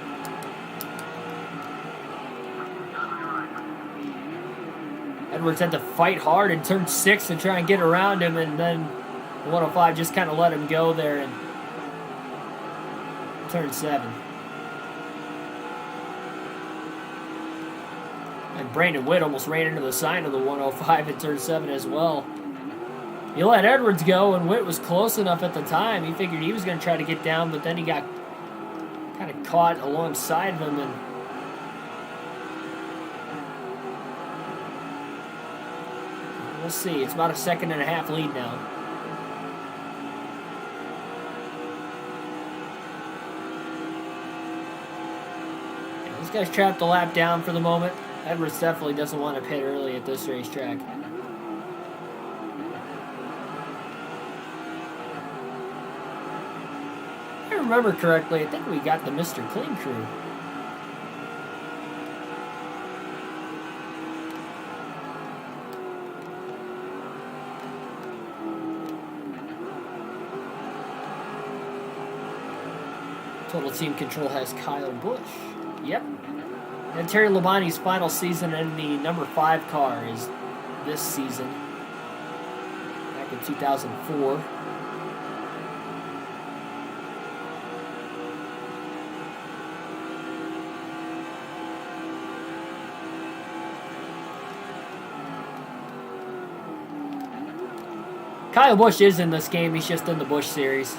[SPEAKER 1] Edwards had to fight hard in turn 6 to try and get around him, and then the 105 just kind of let him go there in turn 7. And Brandon Witt almost ran into the sign of the 105 in turn 7 as well. He let Edwards go, and Witt was close enough at the time. He figured he was going to try to get down, but then he got kind of caught alongside of him. And we'll see. It's about a 1.5 second lead now. And this guy's trapped a lap down for the moment. Edwards definitely doesn't want to pit early at this racetrack. If I remember correctly, I think we got the Mr. Clean crew. Total Team Control has Kyle Busch. Yep. And Terry Labonte's final season in the number 5 car is this season. Back in 2004. Kyle Busch is in this game. He's just in the Busch Series.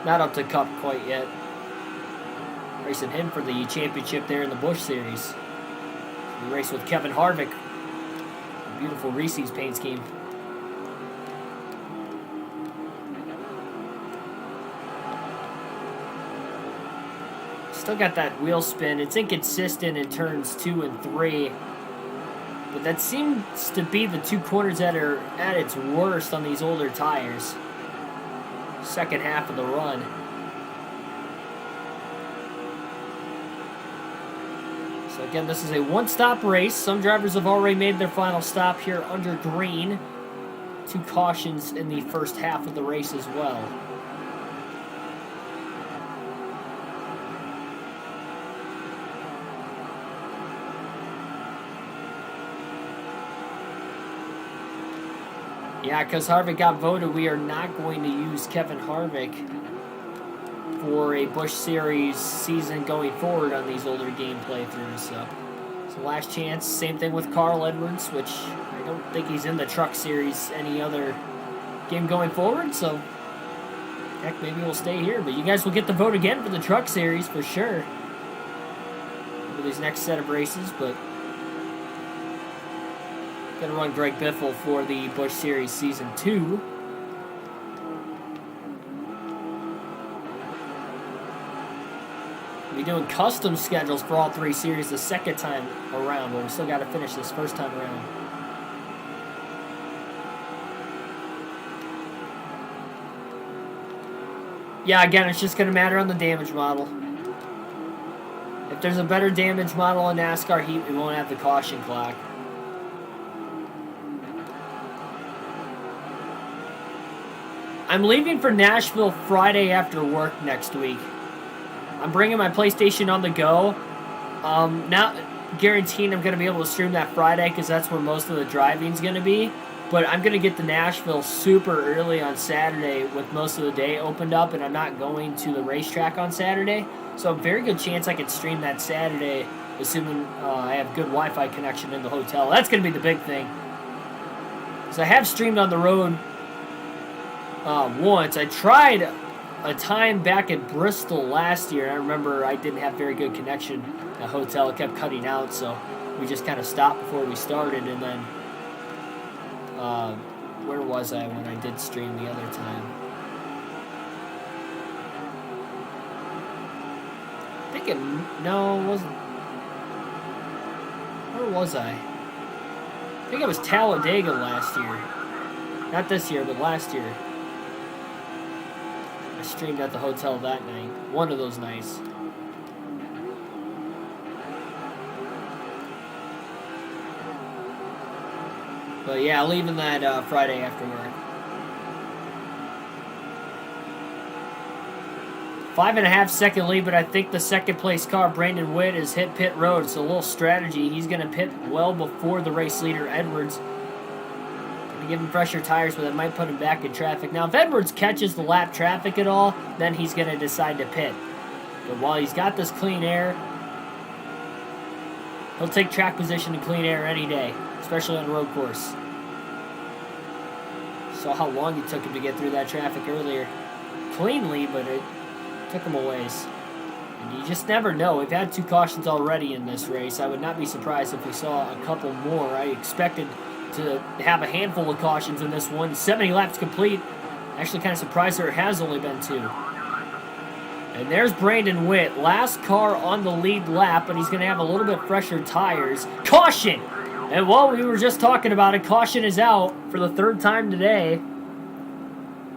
[SPEAKER 1] Not up to Cup quite yet. Racing him for the championship there in the Busch Series. We race with Kevin Harvick. A beautiful Reese's paint scheme. Still got that wheel spin. It's inconsistent in turns 2 and 3. But that seems to be the 2 corners that are at its worst on these older tires. Second half of the run. So again, this is a one-stop race. Some drivers have already made their final stop here under green. 2 cautions in the first half of the race as well. Yeah, because Harvick got voted, we are not going to use Kevin Harvick for a Busch Series season going forward on these older game playthroughs. So it's the last chance. Same thing with Carl Edwards, which I don't think he's in the Truck Series any other game going forward. So heck, maybe we'll stay here. But you guys will get the vote again for the Truck Series for sure over these next set of races. But going to run Greg Biffle for the Busch Series Season 2. We're doing custom schedules for all 3 series the second time around, but we still got to finish this first time around. Yeah, again, it's just going to matter on the damage model. If there's a better damage model in NASCAR Heat, we won't have the caution clock. I'm leaving for Nashville Friday after work next week. I'm bringing my PlayStation on the go. Not guaranteeing I'm going to be able to stream that Friday because that's where most of the driving's going to be. But I'm going to get to Nashville super early on Saturday with most of the day opened up, and I'm not going to the racetrack on Saturday. So a very good chance I can stream that Saturday, assuming I have good Wi-Fi connection in the hotel. That's going to be the big thing. So I have streamed on the road once. I tried a time back in Bristol last year. I remember I didn't have very good connection at the hotel. It kept cutting out, so we just kind of stopped before we started, and then where was I when I did stream the other time? I think it wasn't. Where was I? I think it was Talladega last year. Not this year, but last year. I streamed at the hotel that night. One of those nights. But yeah, leaving that Friday after work. 5.5 second lead, but I think the second place car, Brandon Witt, has hit pit road. It's a little strategy. He's going to pit well before the race leader, Edwards. Going to give him fresher tires, but that might put him back in traffic. Now, if Edwards catches the lap traffic at all, then he's going to decide to pit. But while he's got this clean air, he'll take track position in clean air any day, especially on a road course. Saw how long it took him to get through that traffic earlier. Cleanly, but it took him a ways. And you just never know. We've had 2 cautions already in this race. I would not be surprised if we saw a couple more. I expected to have a handful of cautions in this one. 70 laps complete. Actually kind of surprised there has only been 2. And there's Brandon Witt. Last car on the lead lap, but he's going to have a little bit fresher tires. Caution! And while we were just talking about it, caution is out for the 3rd time today.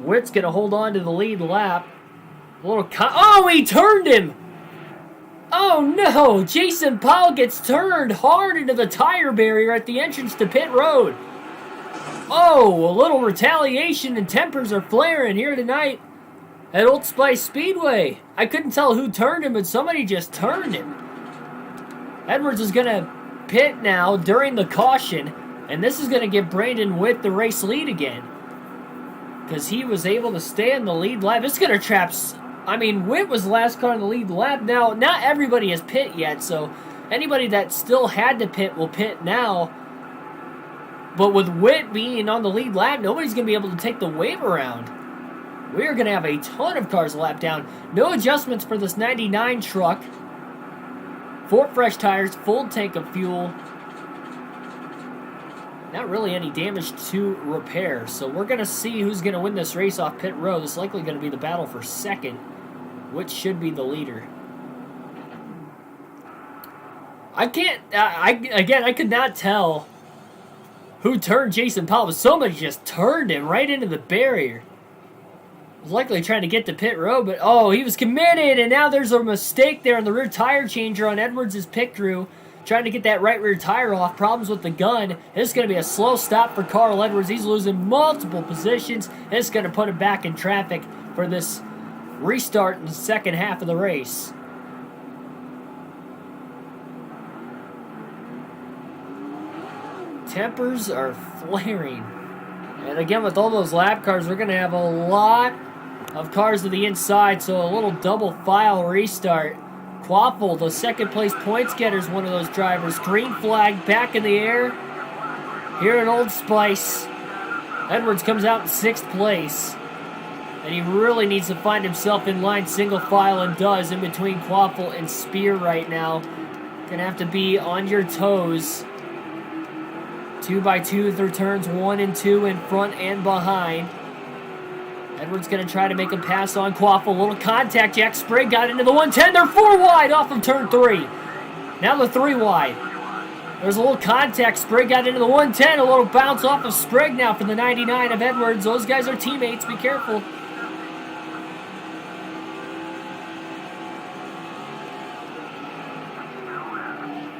[SPEAKER 1] Witt's going to hold on to the lead lap. Oh, he turned him! Oh no! Jason Powell gets turned hard into the tire barrier at the entrance to pit road. Oh, a little retaliation and tempers are flaring here tonight at Old Spice Speedway. I couldn't tell who turned him, but somebody just turned him. Edwards is going to pit now during the caution, and this is going to give Brandon Witt the race lead again because he was able to stay in the lead lap. It's going to trap. I mean, Witt was the last car in the lead lap. Now, not everybody has pit yet, so anybody that still had to pit will pit now. But with Witt being on the lead lap, nobody's going to be able to take the wave around. We're going to have a ton of cars lap down. No adjustments for this 99 truck. 4 fresh tires, full tank of fuel. Not really any damage to repair. So we're going to see who's going to win this race off pit road. It's likely going to be the battle for second, which should be the leader. I could not tell who turned Jason Powell, but somebody just turned him right into the barrier. Was likely trying to get to pit road, but oh, he was committed, and now there's a mistake there on the rear tire changer on Edwards' pit crew. Trying to get that right rear tire off. Problems with the gun. This is going to be a slow stop for Carl Edwards. He's losing multiple positions. It's going to put him back in traffic for this restart in the second half of the race. Tempers are flaring. And again, with all those lap cars, we're going to have a lot of cars to the inside, so a little double file restart. Quaffle, the second place points getter, is one of those drivers. Green flag back in the air here at Old Spice. Edwards comes out in 6th place. And he really needs to find himself in line single file, and does, in between Quaffle and Spear right now. Gonna have to be on your toes. 2x2 through turns 1 and 2 in front and behind. Edwards going to try to make a pass on Quaffle. A little contact. Jack Sprague got into the 110. They're 4 wide off of turn 3. Now they're 3 wide. There's a little contact. Sprague got into the 110. A little bounce off of Sprague now for the 99 of Edwards. Those guys are teammates. Be careful.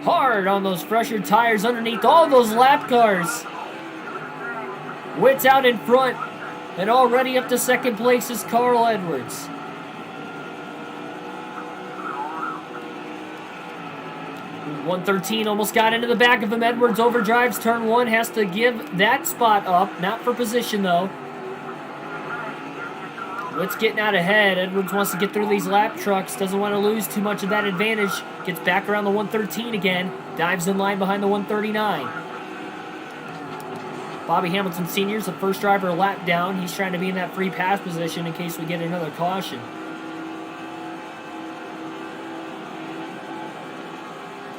[SPEAKER 1] Hard on those fresher tires underneath all those lap cars. Witt's out in front. And already up to second place is Carl Edwards. .113 almost got into the back of him. Edwards overdrives turn 1. Has to give that spot up. Not for position, though. Witt's getting out ahead. Edwards wants to get through these lap trucks. Doesn't want to lose too much of that advantage. Gets back around the 113 again. Dives in line behind the 139. Bobby Hamilton Sr. is the first driver lap down. He's trying to be in that free pass position in case we get another caution.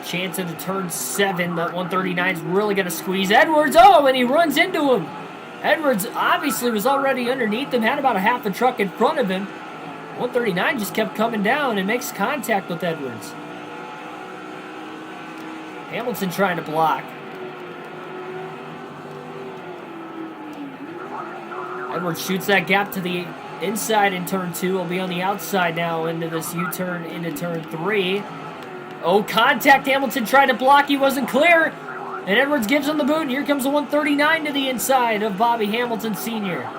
[SPEAKER 1] Chance into turn 7. That 139 is really going to squeeze Edwards. Oh, and he runs into him. Edwards obviously was already underneath him. Had about a half a truck in front of him. 139 just kept coming down and makes contact with Edwards. Hamilton trying to block. Edwards shoots that gap to the inside in turn 2. Will be on the outside now into this U-turn into turn 3. Oh, contact. Hamilton tried to block. He wasn't clear. And Edwards gives him the boot. And here comes the 139 to the inside of Bobby Hamilton Sr.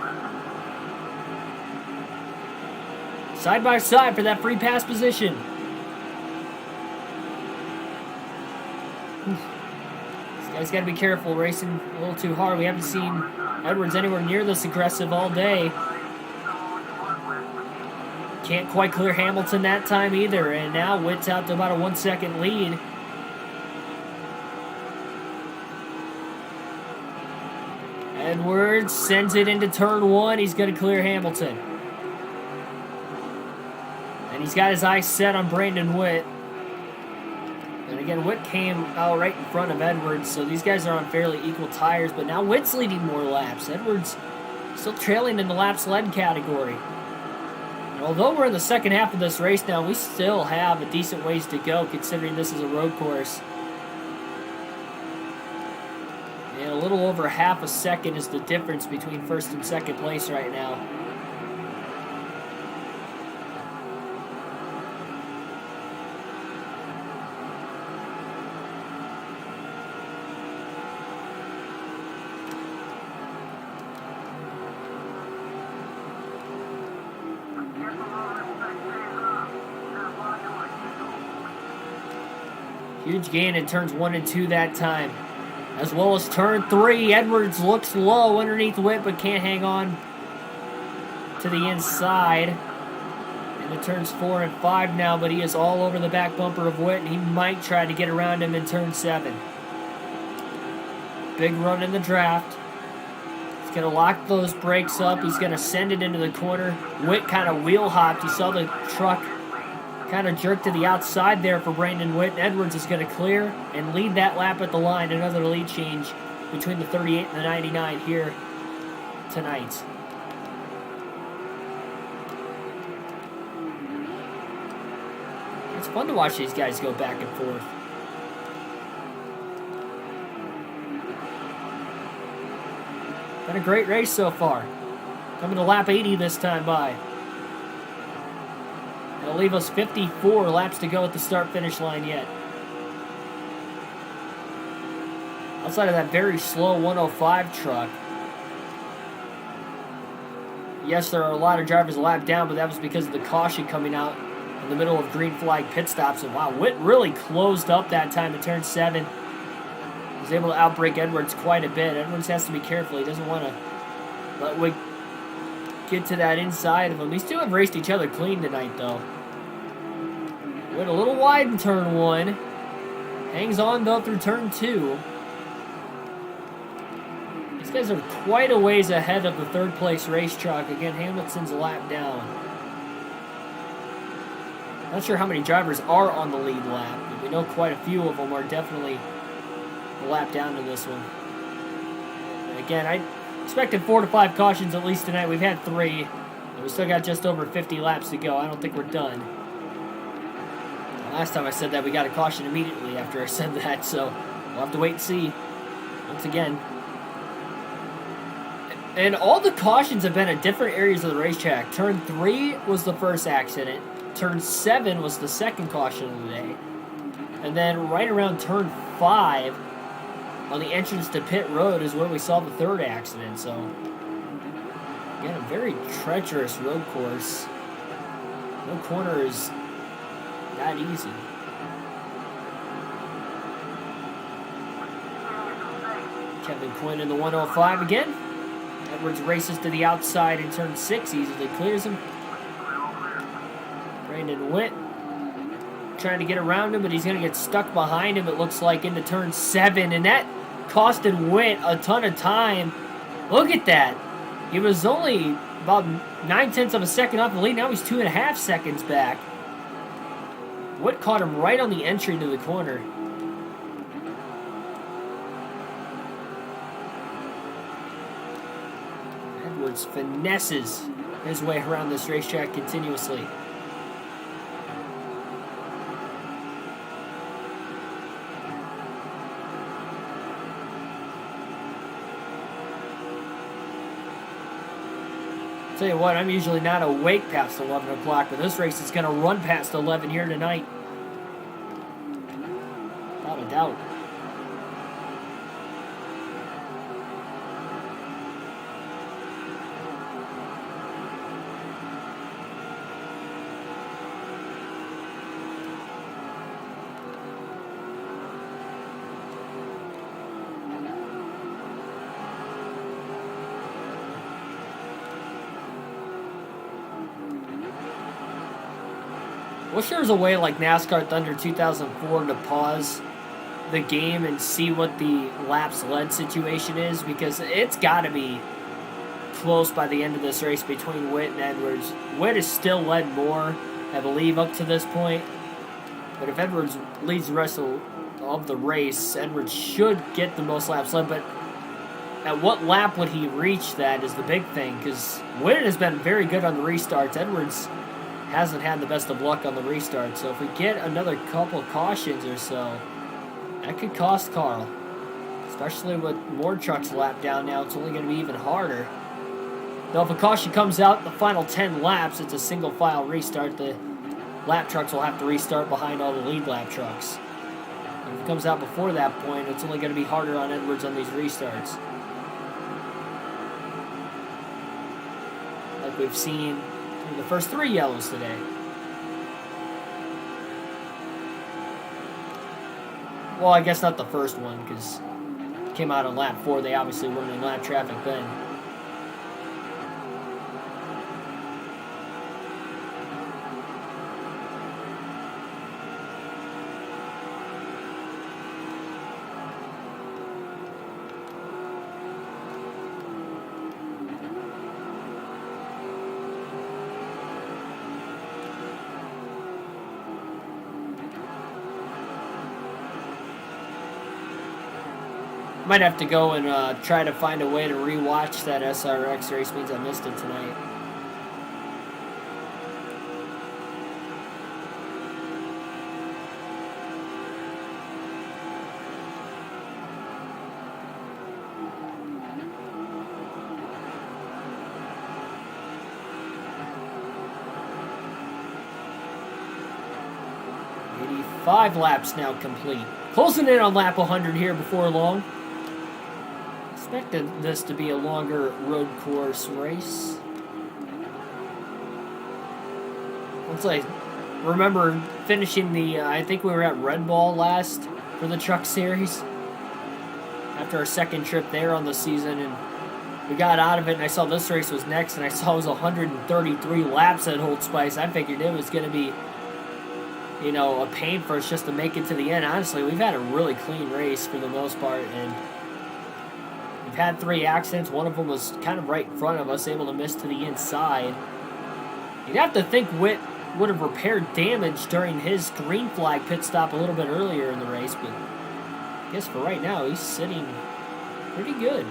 [SPEAKER 1] Side by side for that free pass position. This guy's got to be careful, racing a little too hard. We haven't seen Edwards anywhere near this aggressive all day. Can't quite clear Hamilton that time either. And now Witt's out to about a 1 second lead. Edwards sends it into turn 1. He's going to clear Hamilton. And he's got his eyes set on Brandon Witt. And again, Witt came out right in front of Edwards, so these guys are on fairly equal tires. But now Witt's leading more laps. Edwards still trailing in the laps led category. And although we're in the second half of this race now, we still have a decent ways to go considering this is a road course. And a little over half a second is the difference between first and second place right now. Huge gain in turns 1 and 2 that time. As well as turn 3. Edwards looks low underneath Witt, but can't hang on to the inside. Into turns 4 and 5 now, but he is all over the back bumper of Witt, and he might try to get around him in turn 7. Big run in the draft. He's going to lock those brakes up. He's going to send it into the corner. Witt kind of wheel hopped. You saw the truck kind of jerked to the outside there for Brandon Witt. Edwards is going to clear and lead that lap at the line. Another lead change between the 38 and the 99 here tonight. It's fun to watch these guys go back and forth. Been a great race so far. Coming to lap 80 this time by. It'll leave us 54 laps to go at the start-finish line yet. Outside of that very slow 105 truck. Yes, there are a lot of drivers a lap down, but that was because of the caution coming out in the middle of green flag pit stops. And wow, Witt really closed up that time in turn 7. He was able to outbrake Edwards quite a bit. Edwards has to be careful. He doesn't want to let Witt get to that inside of him. These two have raced each other clean tonight, though. Went a little wide in turn 1. Hangs on, though, through turn 2. These guys are quite a ways ahead of the third-place race truck. Again, Hamilton's a lap down. Not sure how many drivers are on the lead lap, but we know quite a few of them are definitely a lap down to this one. And again, I expected 4 to 5 cautions at least tonight. We've had 3. And we still got just over 50 laps to go. I don't think we're done. Last time I said that, we got a caution immediately after I said that, so we'll have to wait and see once again. And all the cautions have been at different areas of the racetrack. Turn 3 was the first accident. Turn 7 was the second caution of the day. And then right around turn 5, on the entrance to pit road, is where we saw the third accident. So, again, a very treacherous road course. No corner is that easy. Kevin Quinn in the 105 again. Edwards races to the outside in turn 6, easily clears him. Brandon Witt trying to get around him, but he's going to get stuck behind him, it looks like, into turn 7, and that costed Witt a ton of time. Look at that. He was only about 9/10 of a second off the lead. Now he's 2.5 seconds back. Witt caught him right on the entry to the corner. Edwards finesses his way around this racetrack continuously. Tell you what, I'm usually not awake past 11 o'clock, but this race is going to run past 11 here tonight. Without a doubt. Wish there was a way like NASCAR Thunder 2004 to pause the game and see what the laps led situation is, because it's got to be close by the end of this race between Witt and Edwards. Witt has still led more, I believe, up to this point. But if Edwards leads the rest of the race, Edwards should get the most laps led. But at what lap would he reach that is the big thing, because Witt has been very good on the restarts. Edwards hasn't had the best of luck on the restart. So if we get another couple cautions or so, that could cost Carl. Especially with more trucks lapped down now, it's only going to be even harder. Though if a caution comes out in the final 10 laps, it's a single file restart. The lap trucks will have to restart behind all the lead lap trucks. And if it comes out before that point, it's only going to be harder on Edwards on these restarts. Like we've seen in the first 3 yellows today. Well, I guess not the first one, because it came out on lap 4. They obviously weren't in lap traffic then. Might have to go and try to find a way to rewatch that SRX race. Means I missed it tonight. Five laps now complete. Closing in on lap 100 here before long. Expected this to be a longer road course race. Once I remember finishing the, I think we were at Red Bull last for the Truck Series. After our second trip there on the season, and we got out of it, and I saw this race was next, and I saw it was 133 laps at Old Spice. I figured it was going to be, you know, a pain for us just to make it to the end. Honestly, we've had a really clean race for the most part, and we've had 3 accidents. One of them was kind of right in front of us, able to miss to the inside. You'd have to think Witt would have repaired damage during his green flag pit stop a little bit earlier in the race, but I guess for right now, he's sitting pretty good.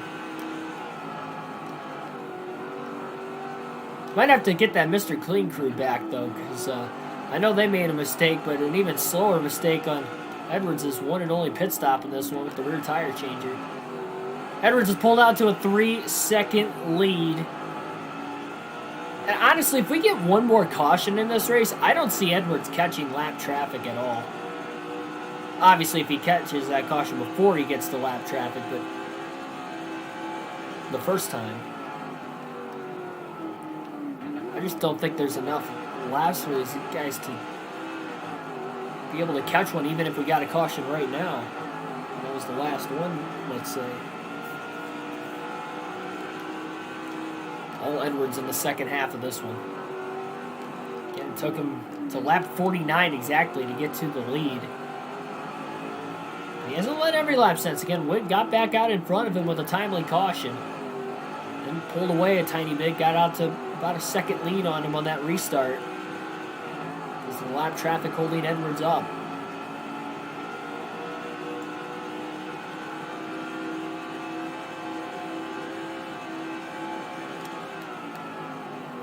[SPEAKER 1] Might have to get that Mr. Clean crew back, though, because I know they made a mistake, but an even slower mistake on Edwards' one and only pit stop in this one with the rear tire changer. Edwards has pulled out to a 3-second lead. And honestly, if we get one more caution in this race, I don't see Edwards catching lap traffic at all. Obviously, if he catches that caution before he gets to lap traffic, but the first time, I just don't think there's enough laps for these guys to be able to catch one, even if we got a caution right now. And that was the last one, let's say. All Edwards in the second half of this one. Again, it took him to lap 49 exactly to get to the lead. He hasn't led every lap since. Again, Witt got back out in front of him with a timely caution. Then pulled away a tiny bit, got out to about a second lead on him on that restart. There's the lap traffic holding Edwards up.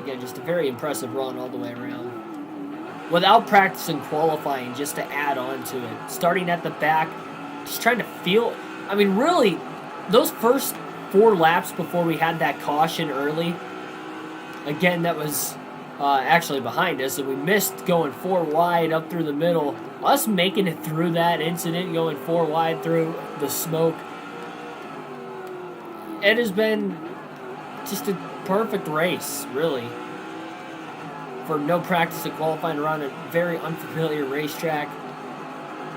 [SPEAKER 1] Again, just a very impressive run all the way around. Without practicing qualifying, just to add on to it. Starting at the back, just trying to feel. I mean, really, those first 4 laps before we had that caution early, again, that was actually behind us, and we missed going 4 wide up through the middle. Us making it through that incident, going 4 wide through the smoke, it has been just a perfect race, really. For no practice and qualifying around a very unfamiliar racetrack.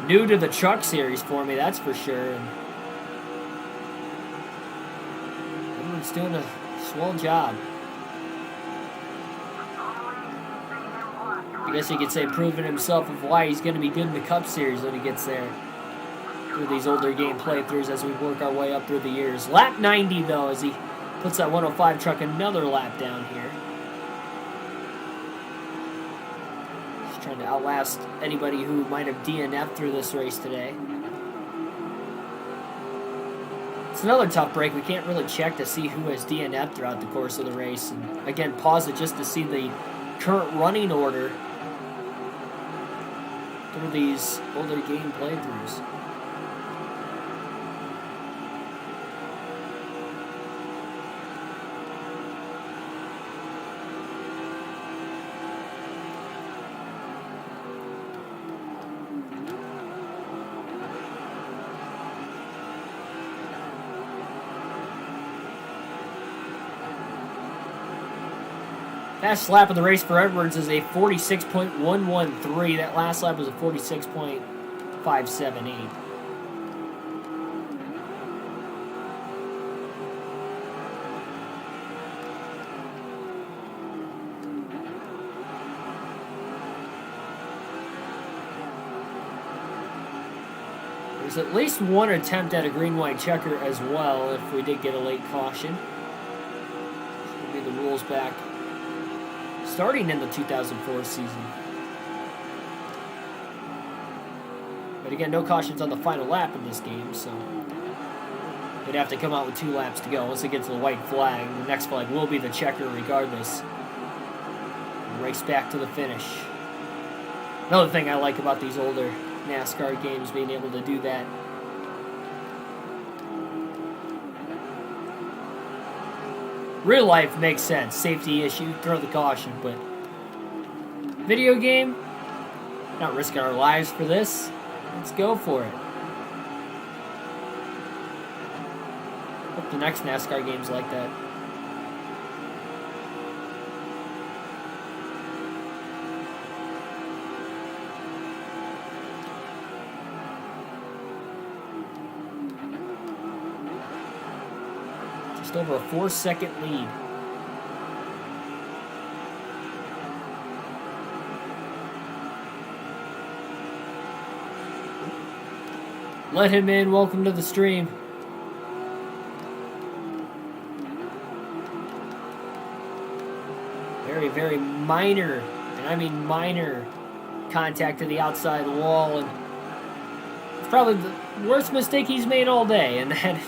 [SPEAKER 1] New to the truck series for me, that's for sure. And everyone's doing a swell job. I guess you could say proving himself of why he's going to be good in the Cup Series when he gets there. Through these older game playthroughs as we work our way up through the years. Lap 90, though, as he puts that 105 truck another lap down here. Just trying to outlast anybody who might have DNF'd through this race today. It's another tough break. We can't really check to see who has DNF'd throughout the course of the race. And again, pause it just to see the current running order through these older game playthroughs. Fastest lap of the race for Edwards is a 46.113. That last lap was a 46.578. There's at least one attempt at a green-white checker as well if we did get a late caution. This will be the rules back starting in the 2004 season. But again, no cautions on the final lap in this game, so they'd have to come out with 2 laps to go. Once it gets to the white flag, the next flag will be the checker regardless. And race back to the finish. Another thing I like about these older NASCAR games, being able to do that. Real life makes sense. Safety issue, throw the caution, but video game, not risking our lives for this. Let's go for it. Hope the next NASCAR game's like that. Just over a 4-second lead. Let him in. Welcome to the stream. Very, very minor, and I mean minor, contact to the outside wall, and it's probably the worst mistake he's made all day, and that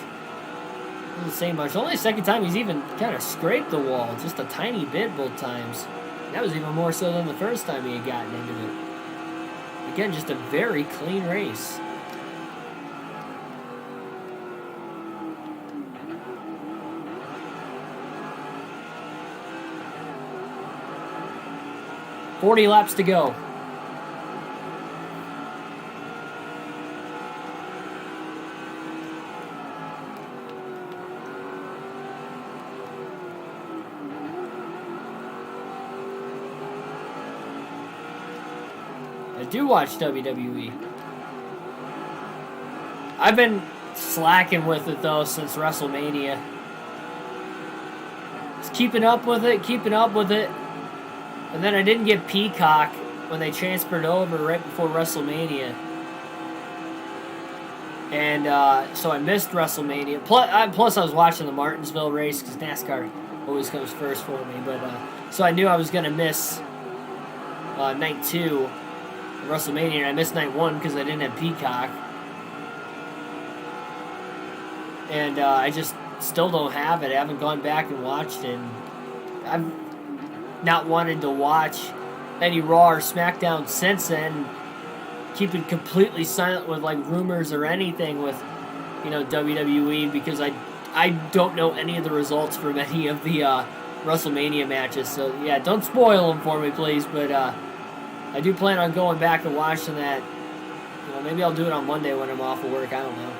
[SPEAKER 1] Doesn't say much. Only the second time he's even kind of scraped the wall, just a tiny bit both times. That was even more so than the first time he had gotten into it. Again, just a very clean race. "40 laps to go." I do watch WWE. I've been slacking with it though since WrestleMania. Just keeping up with it. And then I didn't get Peacock when they transferred over right before WrestleMania. And so I missed WrestleMania. Plus I was watching the Martinsville race because NASCAR always comes first for me. But so I knew I was going to miss night 2 of WrestleMania, and I missed night 1 because I didn't have Peacock. And I just still don't have it. I haven't gone back and watched it. I've not wanted to watch any Raw or SmackDown since then. Keeping completely silent with like rumors or anything with, you know, WWE, because I don't know any of the results from any of the WrestleMania matches. So yeah, don't spoil them for me, please. But I do plan on going back and watching that. You know, maybe I'll do it on Monday when I'm off of work. I don't know,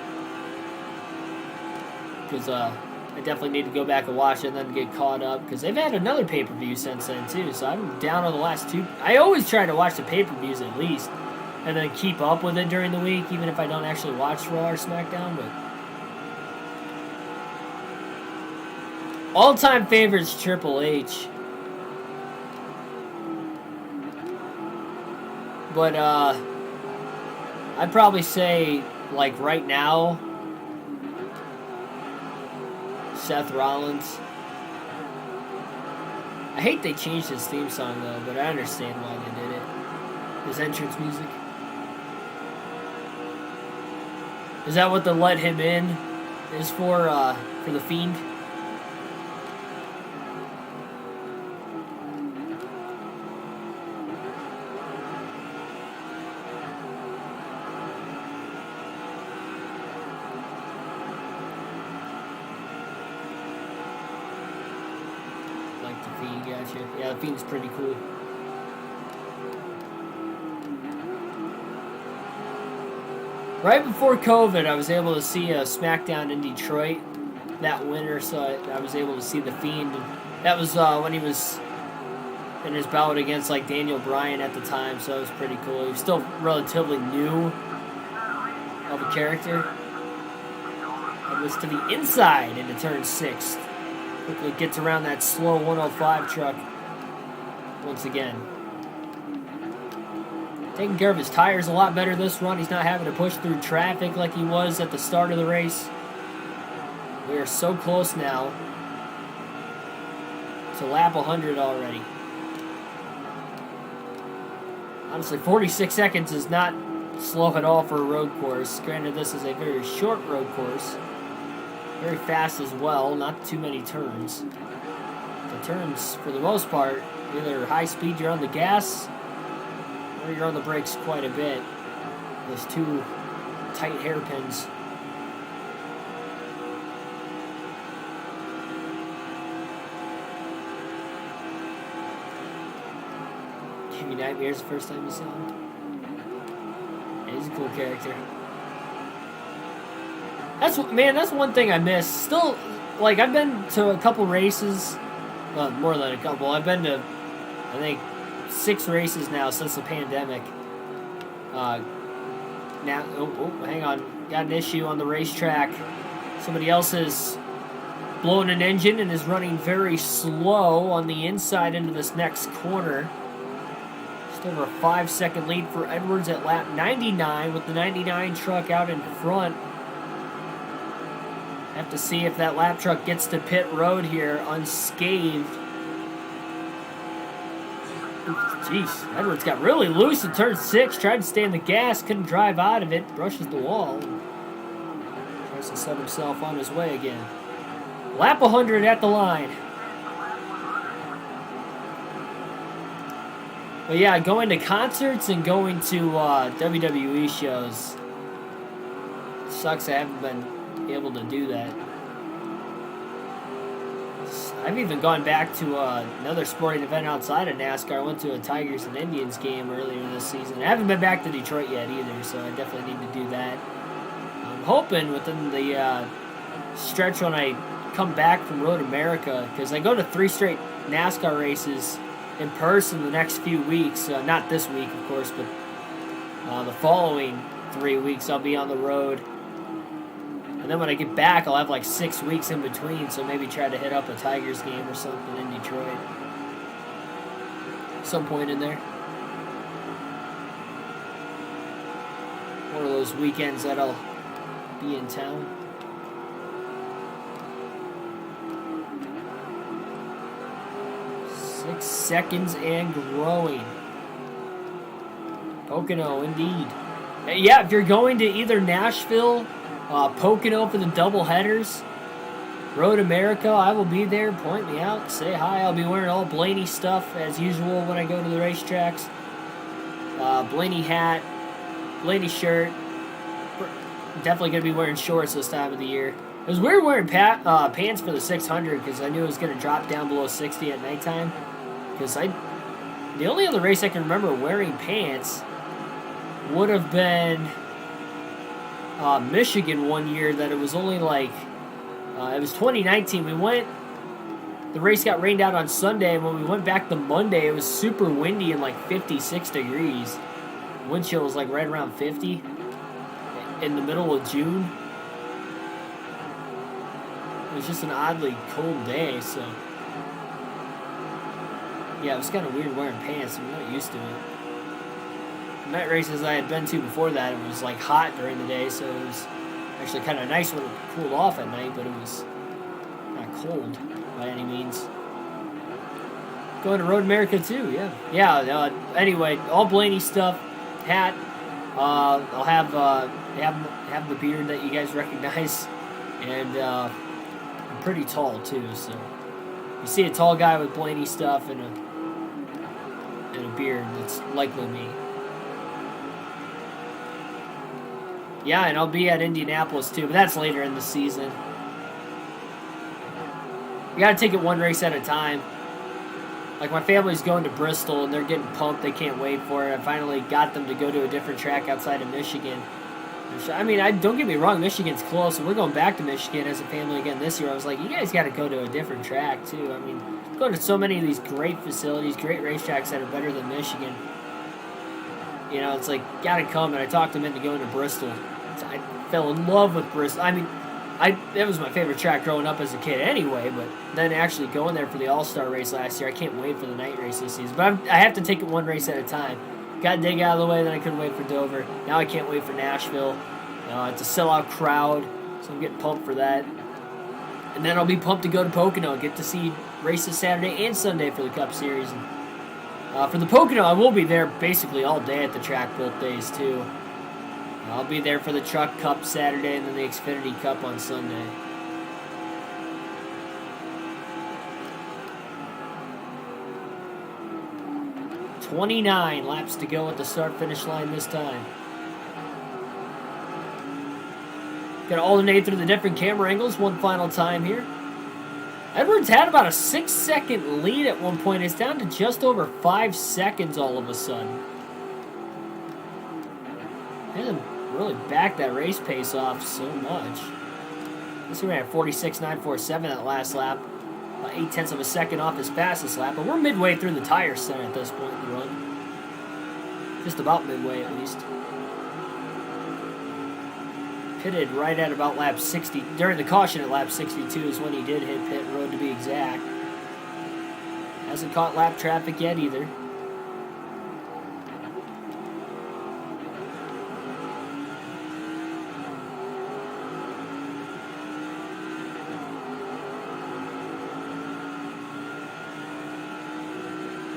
[SPEAKER 1] because I definitely need to go back and watch it and then get caught up, because they've had another pay-per-view since then too. So I'm down on the last 2. I always try to watch the pay-per-views at least, and then keep up with it during the week, even if I don't actually watch Raw or SmackDown. But all-time favorite's Triple H. But I'd probably say, like right now, Seth Rollins. I hate they changed his theme song though, but I understand why they did it. His entrance music. Is that what the "Let Him In" is for The Fiend? Like The Fiend, gotcha. Yeah, The Fiend's pretty cool. Right before COVID, I was able to see a SmackDown in Detroit that winter, so I was able to see The Fiend. And that was when he was in his bout against like Daniel Bryan at the time, so it was pretty cool. He was still relatively new of a character. It was to the inside into turn 6. Quickly gets around that slow 105 truck once again. Taking care of his tires a lot better this run. He's not having to push through traffic like he was at the start of the race. We are so close now to lap 100 already. Honestly, 46 seconds is not slow at all for a road course. Granted, this is a very short road course. Very fast as well, not too many turns. The turns, for the most part, either high speed, you're on the gas, or you're on the brakes quite a bit. There's 2 tight hairpins. Gave you nightmares the first time you saw him. Yeah, he's a cool character. That's one thing I miss. Still, like, I've been to a couple races. Well, more than a couple. I've been to, I think, 6 races now since the pandemic. Now, hang on. Got an issue on the racetrack. Somebody else is blowing an engine and is running very slow on the inside into this next corner. Just over a 5-second lead for Edwards at lap 99 with the 99 truck out in front. Have to see if that lap truck gets to pit road here unscathed. Jeez, Edwards got really loose in turn 6. Tried to stay in the gas, couldn't drive out of it. Brushes the wall. Tries to set himself on his way again. Lap 100 at the line. But yeah, going to concerts and going to WWE shows. Sucks I haven't been able to do that. I've even gone back to another sporting event outside of NASCAR. I went to a Tigers and Indians game earlier this season. I haven't been back to Detroit yet either, so I definitely need to do that. I'm hoping within the stretch when I come back from Road America, because I go to 3 straight NASCAR races in person the next few weeks. Not this week, of course, but the following 3 weeks I'll be on the road. And then when I get back, I'll have like 6 weeks in between, so maybe try to hit up a Tigers game or something in Detroit. Some point in there. One of those weekends that I'll be in town. Six seconds and growing. Pocono, indeed. Yeah, if you're going to either Nashville, Pocono for the double headers, Road America, I will be there. Point me out, say hi. I'll be wearing all Blaney stuff as usual when I go to the racetracks. Blaney hat, Blaney shirt. Definitely going to be wearing shorts this time of the year. It was weird wearing pants for the 600 because I knew it was going to drop down below 60 at nighttime. Because the only other race I can remember wearing pants would have been Michigan one year that it was only like, it was 2019. The race got rained out on Sunday, and when we went back the Monday, it was super windy and like 56 degrees. Wind chill was like right around 50 in the middle of June. It was just an oddly cold day, so yeah, it was kind of weird wearing pants. I'm not used to it. Night races I had been to before that, it was like hot during the day, so it was actually kind of nice when it cooled off at night, but it was not cold by any means. Going to Road America too, yeah. Yeah, anyway, all Blaney stuff, hat. I'll have the beard that you guys recognize, and I'm pretty tall too, so you see a tall guy with Blaney stuff and a beard, it's likely me. Yeah, and I'll be at Indianapolis too, but that's later in the season. You gotta take it one race at a time. Like, my family's going to Bristol, and they're getting pumped. They can't wait for it. I finally got them to go to a different track outside of Michigan. I mean, don't get me wrong, Michigan's close, and we're going back to Michigan as a family again this year. I was like, you guys got to go to a different track, too. I mean, go to so many of these great facilities, great racetracks that are better than Michigan. You know, it's like, got to come, and I talked them into going to Bristol. I fell in love with Bristol. I mean, it was my favorite track growing up as a kid anyway, but then actually going there for the All-Star race last year, I can't wait for the night race this season. But I have to take it one race at a time. Got Dig out of the way, then I couldn't wait for Dover. Now I can't wait for Nashville. It's a sellout crowd, so I'm getting pumped for that. And then I'll be pumped to go to Pocono, get to see races Saturday and Sunday for the Cup Series. And, for the Pocono, I will be there basically all day at the track both days, too. I'll be there for the Truck Cup Saturday and then the Xfinity Cup on Sunday. $29 laps to go at the start-finish line this time. Got to alternate through the different camera angles one final time here. Edwards had about a 6-second lead at one point. It's down to just over 5 seconds all of a sudden. Hasn't really backed that race pace off so much. This ran at 46.947 that last lap. About 0.8 of a second off his fastest lap. But we're midway through the tire center at this point in the run. Just about midway at least. Pitted right at about lap 60. During the caution at lap 62 is when he did hit pit road, to be exact. Hasn't caught lap traffic yet either.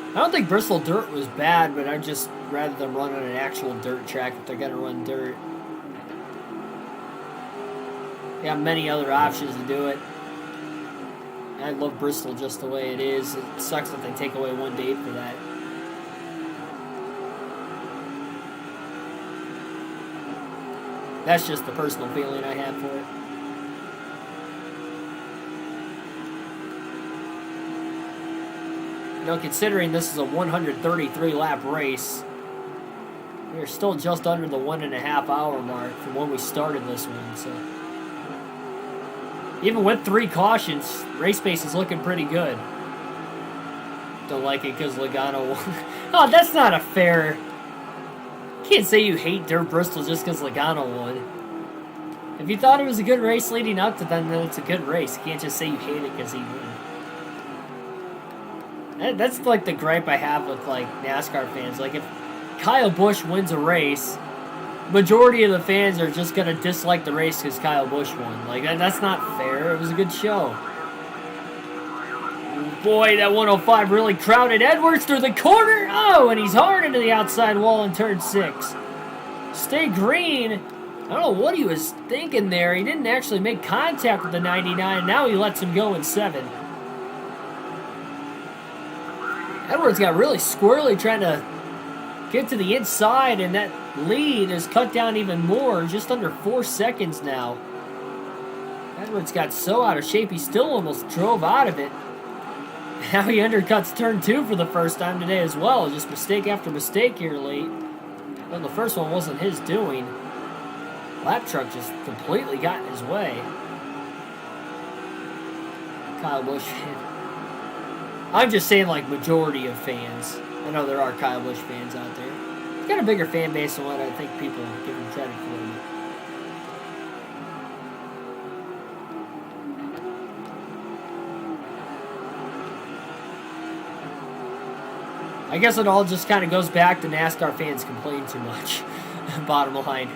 [SPEAKER 1] I don't think Bristol dirt was bad, but I'd just rather them run on an actual dirt track if they're going to run dirt. They have many other options to do it. I love Bristol just the way it is. It sucks that they take away one date for that. That's just the personal feeling I have for it. You know, considering this is a 133 lap race, we're still just under the 1.5 hour mark from when we started this one. So even with 3 cautions, race pace is looking pretty good. Don't like it because Logano won. Oh, that's not a fair. You can't say you hate Dirt Bristol just because Logano won. If you thought it was a good race leading up to then it's a good race. You can't just say you hate it because he won. That's like the gripe I have with like NASCAR fans. Like if Kyle Busch wins a race, majority of the fans are just gonna dislike the race because Kyle Busch won. Like that's not fair. It was a good show. Boy, that 105 really crowded Edwards through the corner. Oh, and he's hard into the outside wall in turn 6. Stay green. I don't know what he was thinking there. He didn't actually make contact with the 99. Now he lets him go in 7. Edwards got really squirrely trying to get to the inside, and that lead is cut down even more, just under 4 seconds now. Edwards got so out of shape, he still almost drove out of it. Now he undercuts turn 2 for the first time today as well. Just mistake after mistake here late. Well, the first one wasn't his doing. Lap truck just completely got in his way. Kyle Busch fan. I'm just saying, like, majority of fans. I know there are Kyle Busch fans out there. He's got a bigger fan base than what I think people give him credit for. I guess it all just kind of goes back to NASCAR fans complain too much. Bottom line.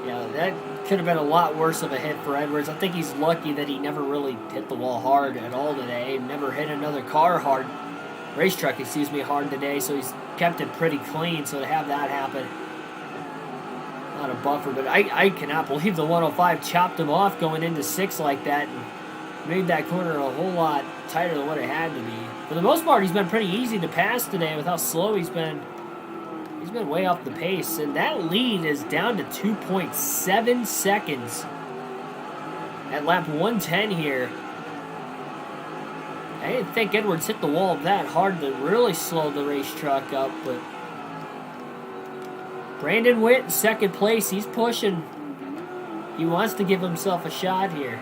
[SPEAKER 1] Yeah, that could have been a lot worse of a hit for Edwards. I think he's lucky that he never really hit the wall hard at all today. Never hit another car hard. Racetrack, excuse me, hard today. So he's kept it pretty clean. So to have that happen. Not a buffer, but I cannot believe the 105 chopped him off going into 6 like that and made that corner a whole lot tighter than what it had to be. For the most part, he's been pretty easy to pass today with how slow he's been. He's been way off the pace, and that lead is down to 2.7 seconds at lap 110 here. I didn't think Edwards hit the wall that hard to really slow the race truck up, but Brandon Witt in second place. He's pushing. He wants to give himself a shot here.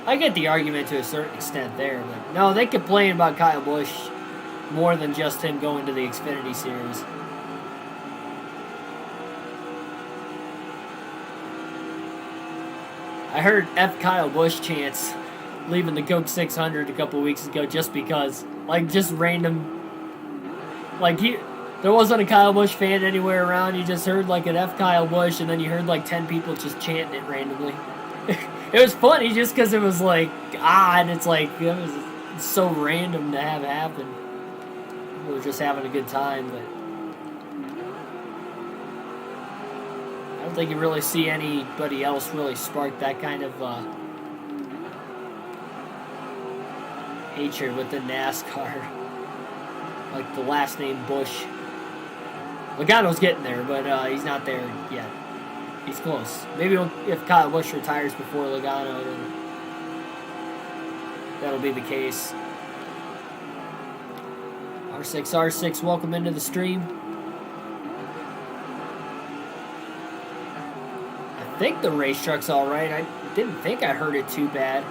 [SPEAKER 1] I get the argument to a certain extent there, but no, they complain about Kyle Busch more than just him going to the Xfinity Series. I heard F Kyle Busch chants leaving the Coke 600 a couple weeks ago just because. Like, just random. Like, there wasn't a Kyle Busch fan anywhere around. You just heard, like, an F Kyle Busch, and then you heard, like, 10 people just chanting it randomly. It was funny just because it was, like, odd. It's like, it was so random to have happen. We were just having a good time, but I don't think you really see anybody else really spark that kind of hatred within NASCAR. Like the last name Bush. Logano's getting there, but he's not there yet. He's close. Maybe if Kyle Busch retires before Logano, then that'll be the case. R6, welcome into the stream. I think the race truck's alright. I didn't think I heard it too bad.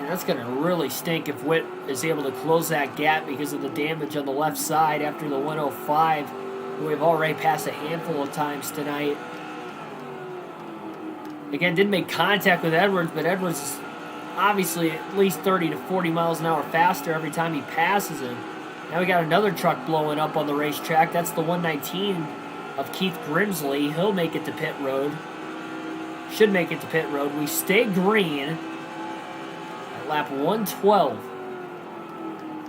[SPEAKER 1] That's going to really stink if Witt is able to close that gap because of the damage on the left side after the 105. We've already passed a handful of times tonight. Again, didn't make contact with Edwards, but Edwards is obviously at least 30 to 40 miles an hour faster every time he passes him. Now we got another truck blowing up on the racetrack. That's the 119 of Keith Grimsley. He'll make it to pit road. should make it to pit road. We stay green at lap 112.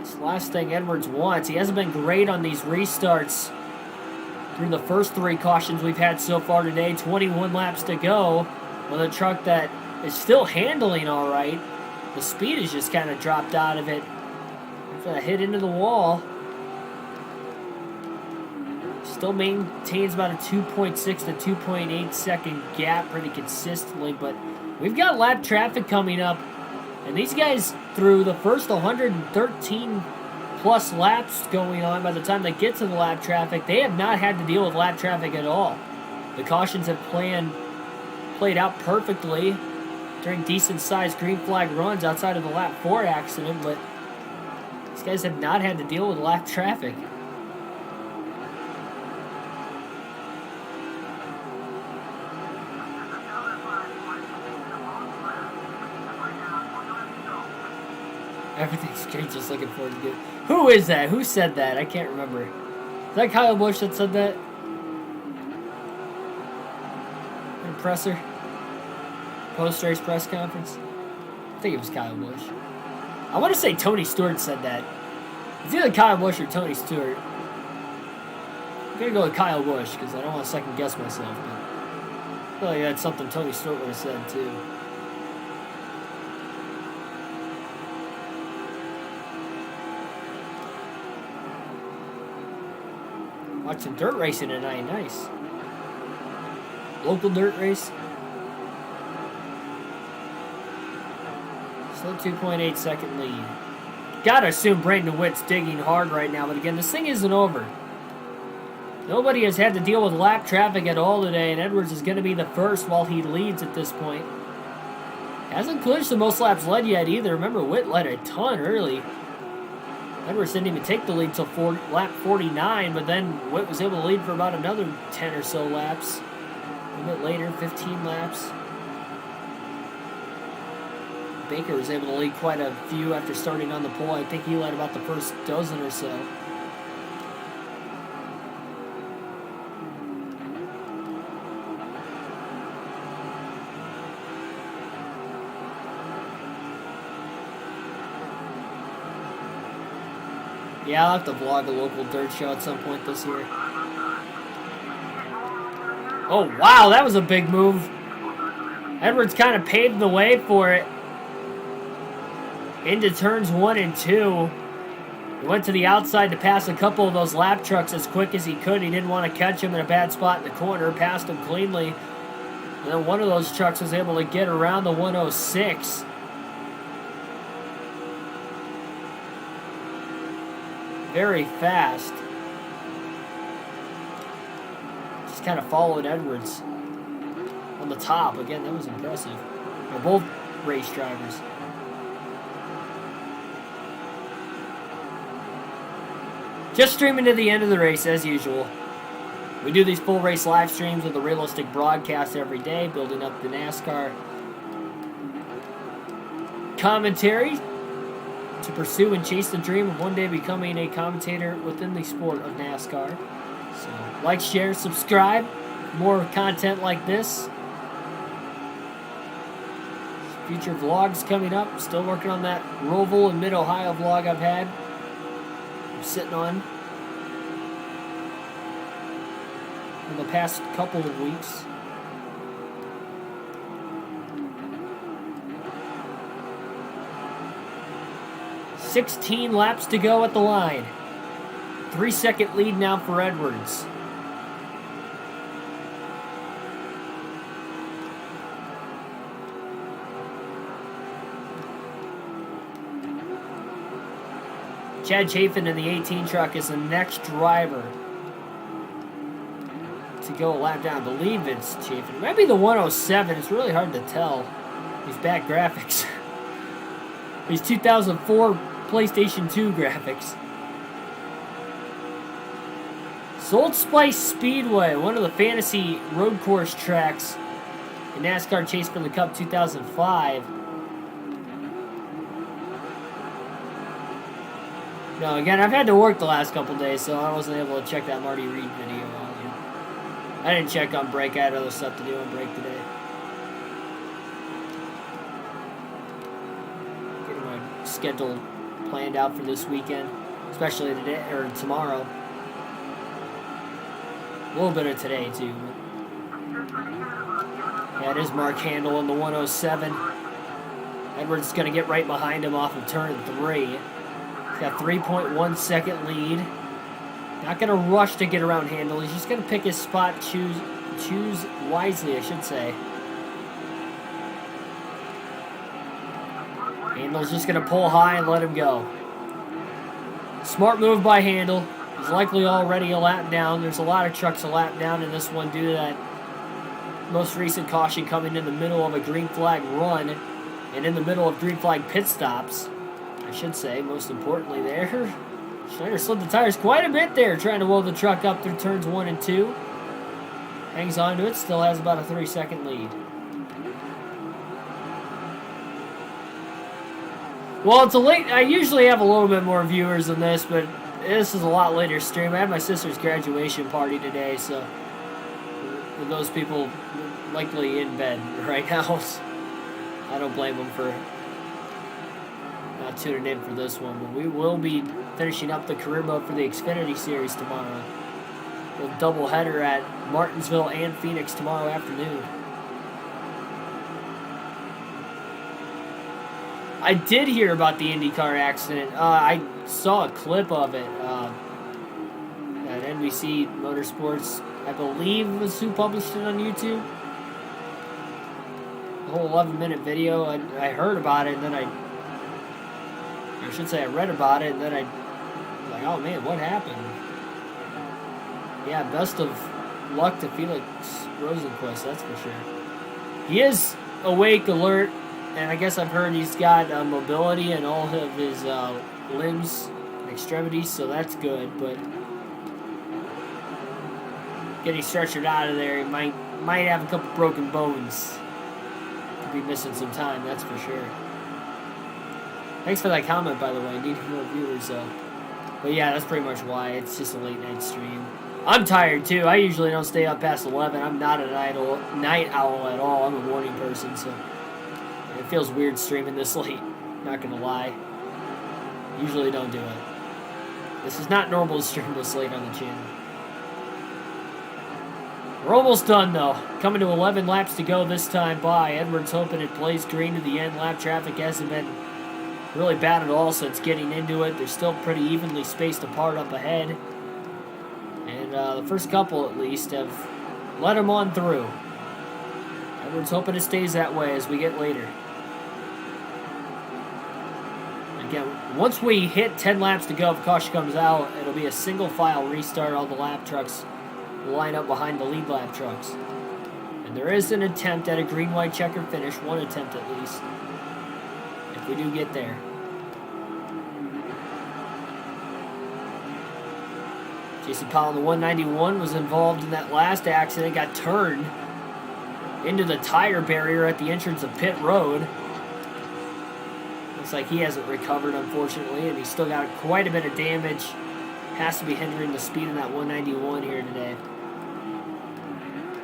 [SPEAKER 1] It's the last thing Edwards wants. He hasn't been great on these restarts through the first 3 cautions we've had so far today. 21 laps to go with a truck that is still handling all right. The speed has just kind of dropped out of it after that hit into the wall. Still maintains about a 2.6 to 2.8 second gap pretty consistently, but we've got lap traffic coming up, and these guys, through the first 113 plus laps going on, by the time they get to the lap traffic, they have not had to deal with lap traffic at all. The cautions have played out perfectly during decent-sized green flag runs outside of the lap 4 accident, but these guys have not had to deal with lap traffic. Everything's great, just looking forward to it. Who is that? Who said that? I can't remember. Is that Kyle Busch that said that? Presser? Post-race press conference? I think it was Kyle Busch. I want to say Tony Stewart said that. It's either Kyle Busch or Tony Stewart. I'm going to go with Kyle Busch because I don't want to second guess myself, but I feel like that's something Tony Stewart would have said too. Watch some dirt racing tonight. Nice. Local dirt race. Still 2.8 second lead. Gotta assume Brandon Witt's digging hard right now, but again, this thing isn't over. Nobody has had to deal with lap traffic at all today, and Edwards is going to be the first while he leads at this point. Hasn't clinched the most laps led yet either. Remember, Witt led a ton early. Edwards didn't even take the lead till lap 49, but then Witt was able to lead for about another 10 or so laps. A bit later, 15 laps. Baker was able to lead quite a few after starting on the pole. I think he led about the first dozen or so. Yeah, I'll have to vlog a local dirt show at some point this year. Oh, wow, that was a big move. Edwards kind of paved the way for it. Into turns 1 and 2. He went to the outside to pass a couple of those lap trucks as quick as he could. He didn't want to catch him in a bad spot in the corner. Passed him cleanly. And then one of those trucks was able to get around the 106. Very fast. Just kind of followed Edwards on the top. Again, that was impressive. They're both race drivers. Just streaming to the end of the race as usual. We do these full race live streams with a realistic broadcast every day, building up the NASCAR commentary to pursue and chase the dream of one day becoming a commentator within the sport of NASCAR. So, like, share, subscribe. More content like this. Future vlogs coming up. Still working on that Roval and Mid-Ohio vlog I've had. I'm sitting on in the past couple of weeks. $16 laps to go at the line. 3-second lead now for Edwards. Chad Chafin in the 18 truck is the next driver to go a lap down. I believe it's Chafin. It might be the 107. It's really hard to tell. These bad graphics. These 2004 PlayStation 2 graphics. Old Spice Speedway, one of the fantasy road course tracks in NASCAR Chase for the Cup 2005. No, again, I've had to work the last couple days, so I wasn't able to check that Marty Reed video out. I didn't check on break. I had other stuff to do on break today. schedule planned out for this weekend, especially today or tomorrow. A little bit of today too. Yeah, it is Mark Handel in the 107. Edwards is going to get right behind him off of turn 3. He's got 3.1 second lead. Not going to rush to get around Handel. He's just going to pick his spot, choose wisely, I should say. Handel's just going to pull high and let him go. Smart move by Handel. He's likely already a lap down. There's a lot of trucks a lap down in this one due to that most recent caution coming in the middle of a green flag run and in the middle of green flag pit stops. I should say, most importantly there. Schneider slid the tires quite a bit there, trying to roll the truck up through turns 1 and 2. Hangs on to it, still has about a 3-second lead. Well, it's a late. I usually have a little bit more viewers than this, but this is a lot later stream. I had my sister's graduation party today, so those people likely in bed right now. I don't blame them for not tuning in for this one, but we will be finishing up the career mode for the Xfinity Series tomorrow. A doubleheader at Martinsville and Phoenix tomorrow afternoon. I did hear about the IndyCar accident. I saw a clip of it at NBC Motorsports. I believe was who published it on YouTube. The whole 11-minute video. I heard about it, and then I should say I read about it, and then I was like, oh man, what happened? Yeah, best of luck to Felix Rosenquist, that's for sure. He is awake, alert, and I guess I've heard he's got mobility in all of his limbs and extremities, so that's good, but getting stretchered out of there, he might have a couple broken bones. Could be missing some time, that's for sure. Thanks for that comment, by the way. Need more viewers, though. But yeah, that's pretty much why. It's just a late night stream. I'm tired, too. I usually don't stay up past 11. I'm not a night owl at all. I'm a morning person, so it feels weird streaming this late. Not gonna lie. Usually don't do it. This is not normal to stream this late on the channel. We're almost done, though. Coming to 11 laps to go this time by. Edwards hoping it plays green to the end. Lap traffic hasn't been really bad at all since getting into it. They're still pretty evenly spaced apart up ahead. And the first couple, at least, have let him on through. Edwards hoping it stays that way as we get later. Again, once we hit 10 laps to go, if caution comes out, it'll be a single file restart. All the lap trucks will line up behind the lead lap trucks. And there is an attempt at a green-white checker finish, one attempt at least, if we do get there. Jason Powell in the 191 was involved in that last accident, got turned into the tire barrier at the entrance of pit road. Looks like he hasn't recovered, unfortunately, and he's still got quite a bit of damage. Has to be hindering the speed in that 191 here today.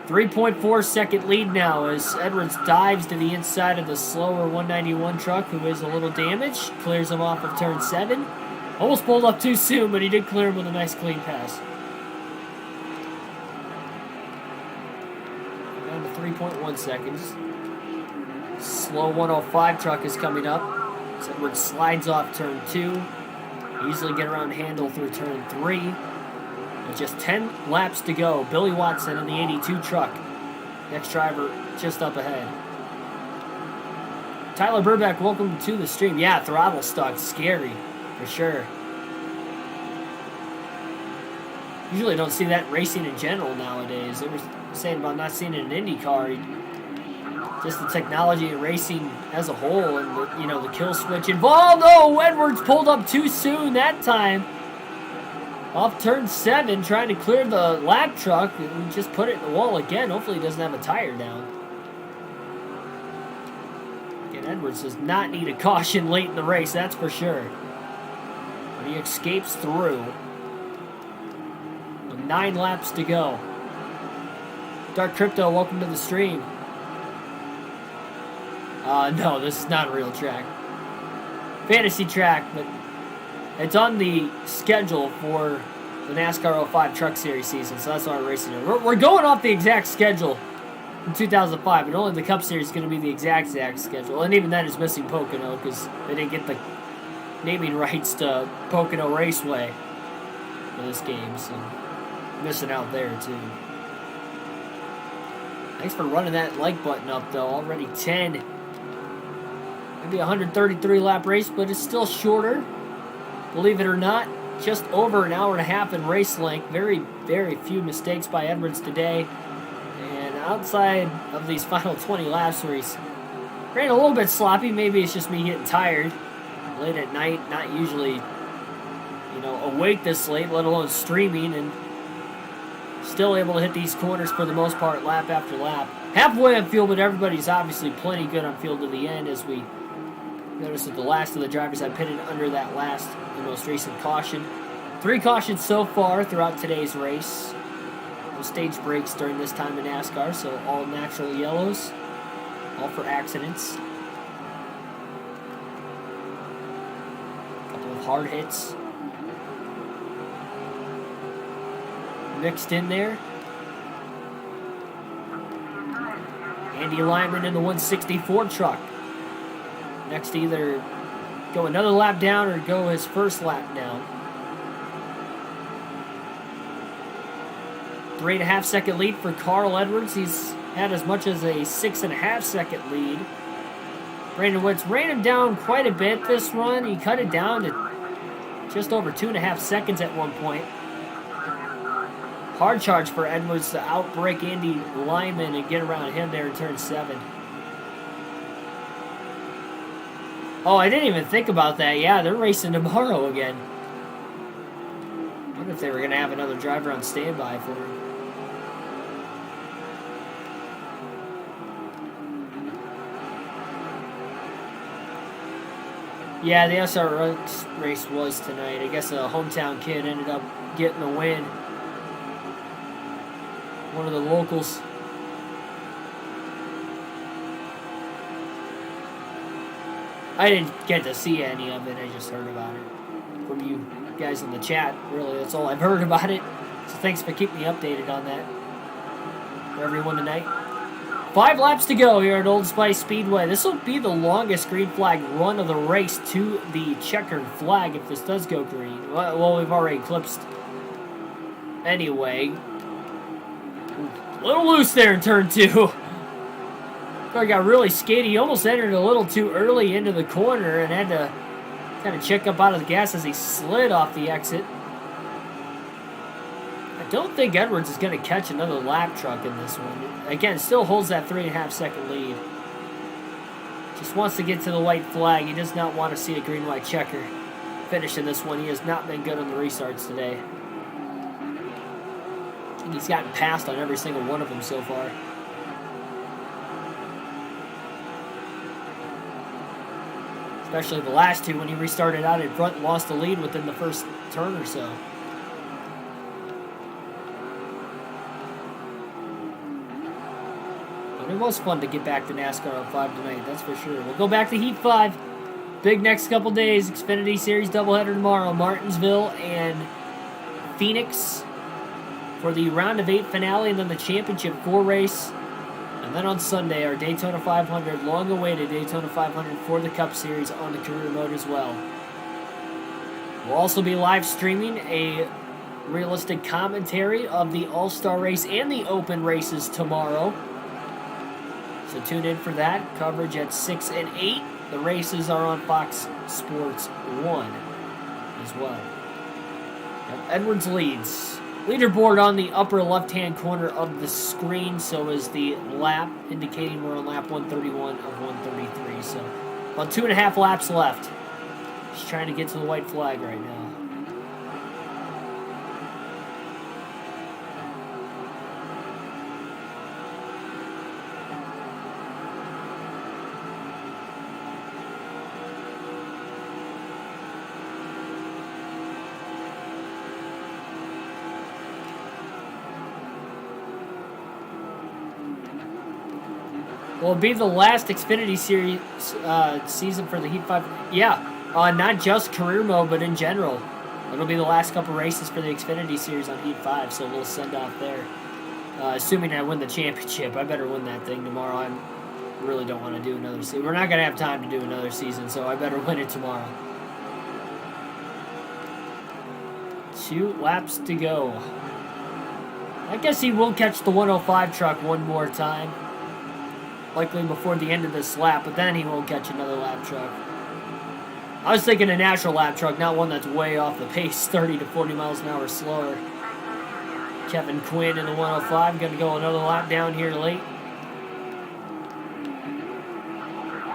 [SPEAKER 1] 3.4 second lead now as Edwards dives to the inside of the slower 191 truck, who is a little damaged. Clears him off of turn 7. Almost pulled up too soon, but he did clear him with a nice clean pass. Down to 3.1 seconds. Slow 105 truck is coming up. As Edwards slides off turn 2. Easily get around Handel through turn 3. With just 10 laps to go, Billy Watson in the 82 truck. Next driver just up ahead. Tyler Burback, welcome to the stream. Yeah, throttle stuck. Scary, for sure. Usually don't see that in racing in general nowadays. They were saying about not seeing it in IndyCar. Just the technology in racing as a whole and the kill switch involved. Oh, Edwards pulled up too soon that time. Off turn 7, trying to clear the lap truck. And just put it in the wall again. Hopefully he doesn't have a tire down. Again, Edwards does not need a caution late in the race, that's for sure. But he escapes through. With 9 laps to go. Dark Crypto, welcome to the stream. No, this is not a real track. fantasy track, but it's on the schedule for the NASCAR 05 Truck Series season, so that's why we're racing it. We're going off the exact schedule in 2005, and only the Cup Series is going to be the exact schedule, and even then it's missing Pocono because they didn't get the naming rights to Pocono Raceway for this game, so missing out there too. Thanks for running that like button up, though. Already 10. Maybe a 133 lap race, but it's still shorter. Believe it or not, just over an hour and a half in race length. Very, very few mistakes by Edwards today. And outside of these final 20 laps where he's ran a little bit sloppy, maybe it's just me getting tired late at night, not usually, awake this late, let alone streaming, and still able to hit these corners for the most part, lap after lap. Halfway on field, but everybody's obviously plenty good on field to the end, as we notice that the last of the drivers have pitted under that the most recent caution. 3 cautions so far throughout today's race. No stage breaks during this time in NASCAR, so all natural yellows, all for accidents. A couple of hard hits mixed in there. Andy Lyman in the 164 truck. Next to either go another lap down or go his first lap down. 3.5 second lead for Carl Edwards. He's had as much as a 6.5 second lead. Brandon Woods ran him down quite a bit this run. He cut it down to just over 2.5 seconds at one point. Hard charge for Edwards to outbreak Andy Lyman and get around him there in turn 7. Oh, I didn't even think about that. Yeah, they're racing tomorrow again. I wonder if they were going to have another driver on standby for him. Yeah, the SRX race was tonight. I guess a hometown kid ended up getting the win. One of the locals. I didn't get to see any of it. I just heard about it from you guys in the chat. Really, that's all I've heard about it. So thanks for keeping me updated on that. For everyone tonight. 5 laps to go here at Old Spice Speedway. This will be the longest green flag run of the race to the checkered flag if this does go green. Well, we've already eclipsed. Anyway. A little loose there in turn 2. I got really skaty. He almost entered a little too early into the corner and had to kind of check up out of the gas as he slid off the exit. I don't think Edwards is going to catch another lap truck in this one. Again, still holds that 3.5 second lead. Just wants to get to the white flag. He does not want to see a green-white checker finish in this one. He has not been good on the restarts today. And he's gotten passed on every single one of them so far. Especially the last 2 when he restarted out in front and lost the lead within the first turn or so. But it was fun to get back to NASCAR 05 tonight, that's for sure. We'll go back to Heat 5. Big next couple days. Xfinity Series doubleheader tomorrow. Martinsville and Phoenix for the round of 8 finale, and then the championship 4 race. And then on Sunday, our Daytona 500, long-awaited Daytona 500 for the Cup Series on the career mode as well. We'll also be live streaming a realistic commentary of the All-Star race and the Open races tomorrow. So tune in for that. Coverage at 6 and 8. The races are on Fox Sports 1 as well. Now, Edwards leads. Leaderboard on the upper left-hand corner of the screen, so is the lap, indicating we're on lap 131 of 133. So about 2.5 laps left. Just trying to get to the white flag right now. Will it be the last Xfinity Series season for the Heat 5? Yeah. Not just career mode, but in general. It'll be the last couple races for the Xfinity Series on Heat 5, so we'll send off there. Assuming I win the championship, I better win that thing tomorrow. I really don't want to do another season. We're not going to have time to do another season, so I better win it tomorrow. 2 laps to go. I guess he will catch the 105 truck one more time. Likely before the end of this lap, but then he won't catch another lap truck. I was thinking a natural lap truck, not one that's way off the pace, 30 to 40 miles an hour slower. Kevin Quinn in the 105, going to go another lap down here late.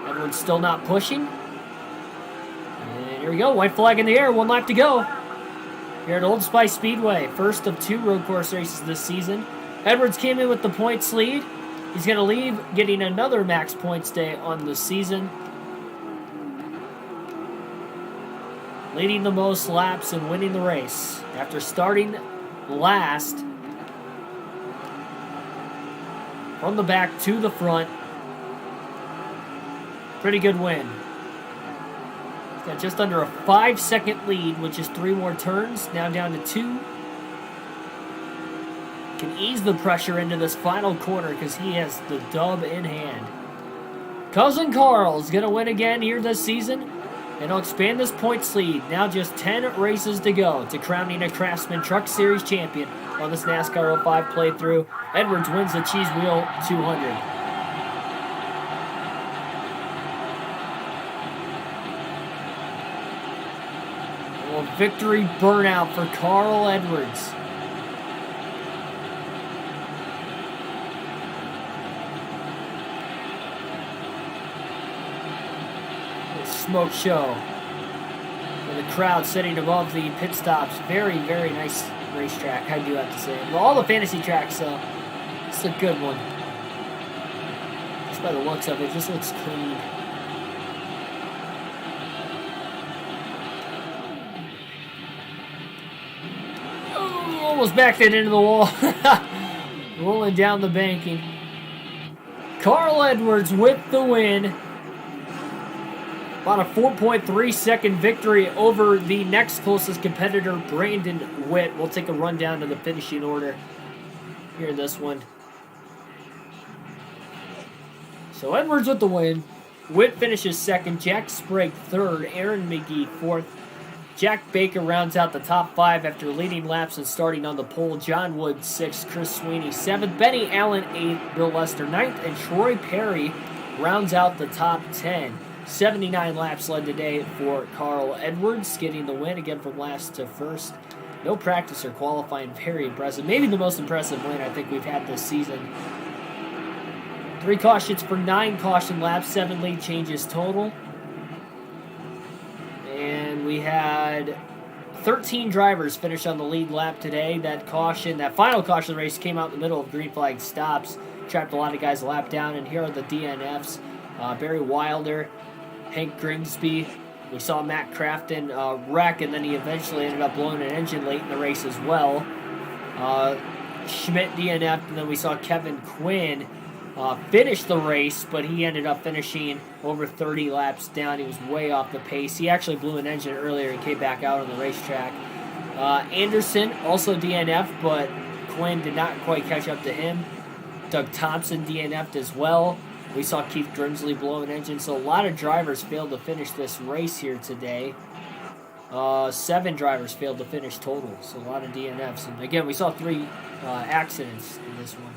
[SPEAKER 1] Edwards still not pushing. And here we go, white flag in the air, 1 lap to go. Here at Old Spice Speedway, first of 2 road course races this season. Edwards came in with the points lead. He's going to leave, getting another max points day on the season. Leading the most laps and winning the race. After starting last, from the back to the front. Pretty good win. He's got just under a 5-second lead, which is 3 more turns. Now down to 2. Can ease the pressure into this final corner because he has the dub in hand. Cousin Carl's going to win again here this season, and he'll expand this points lead. Now just 10 races to go to crowning a Craftsman Truck Series champion on this NASCAR 05 playthrough. Edwards wins the Cheese Wheel 200. Victory burnout for Carl Edwards. Smoke show. With the crowd sitting above the pit stops. Very, very nice racetrack, I do have to say. Well, all the fantasy tracks, so it's a good one. Just by the looks of it, just looks clean. Almost backed it into the wall. Rolling down the banking. Carl Edwards with the win. About a 4.3 second victory over the next closest competitor, Brandon Witt. We'll take a run down to the finishing order here in this one. So Edwards with the win. Witt finishes second. Jack Sprague third. Aaron McGee fourth. Jack Baker rounds out the top 5 after leading laps and starting on the pole. John Wood 6th, Chris Sweeney 7th, Benny Allen 8th, Bill Lester 9th, and Troy Perry rounds out the top 10. 79 laps led today for Carl Edwards, getting the win again from last to first. No practice or qualifying, very impressive. Maybe the most impressive win I think we've had this season. 3 cautions for 9 caution laps, 7 lead changes total. And we had 13 drivers finish on the lead lap today. That final caution race came out in the middle of green flag stops. Trapped a lot of guys a lap down. And here are the DNFs. Barry Wilder, Hank Grigsby. We saw Matt Crafton wreck, and then he eventually ended up blowing an engine late in the race as well. Schmidt DNF'd, and then we saw Kevin Quinn finish the race, but he ended up finishing over 30 laps down. He was way off the pace. He actually blew an engine earlier and came back out on the racetrack. Anderson also DNF'd, but Quinn did not quite catch up to him. Doug Thompson DNF'd as well. We saw Keith Grimsley blow an engine, so a lot of drivers failed to finish this race here today. 7 drivers failed to finish total, so a lot of DNFs. And again, we saw 3 accidents in this one,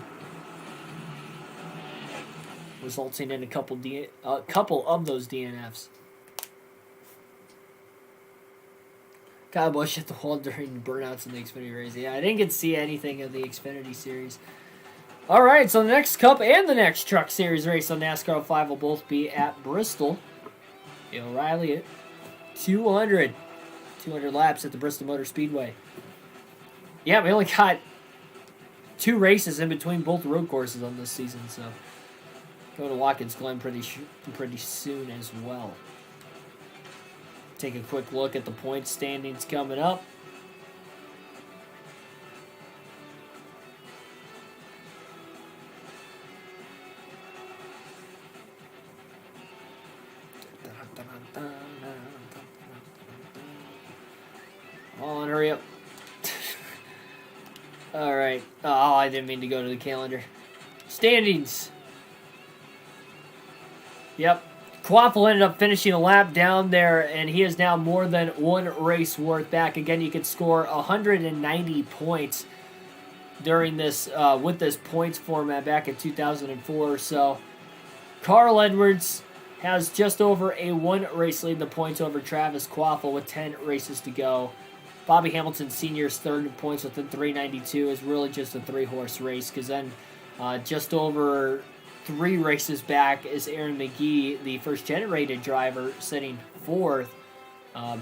[SPEAKER 1] resulting in a couple of those DNFs. Kyle Busch hit the wall during burnouts in the Xfinity race. Yeah, I didn't get to see anything of the Xfinity series. All right, so the next Cup and the next Truck Series race on NASCAR 05 will both be at Bristol. O'Reilly at 200 laps at the Bristol Motor Speedway. Yeah, we only got 2 races in between both road courses on this season, so go to Watkins Glen pretty soon as well. Take a quick look at the point standings coming up. Come on, hurry up. All right. Oh, I didn't mean to go to the calendar. Standings. Yep. Quaffle ended up finishing a lap down there, and he is now more than one race worth back. Again, you could score 190 points during this with this points format back in 2004. So Carl Edwards has just over a one race lead in the points over Travis Quaffle with 10 races to go. Bobby Hamilton Sr.'s third in points within 392 is really just a three-horse race, because then just over 3 races back is Aaron McGee, the first-generated driver, sitting fourth.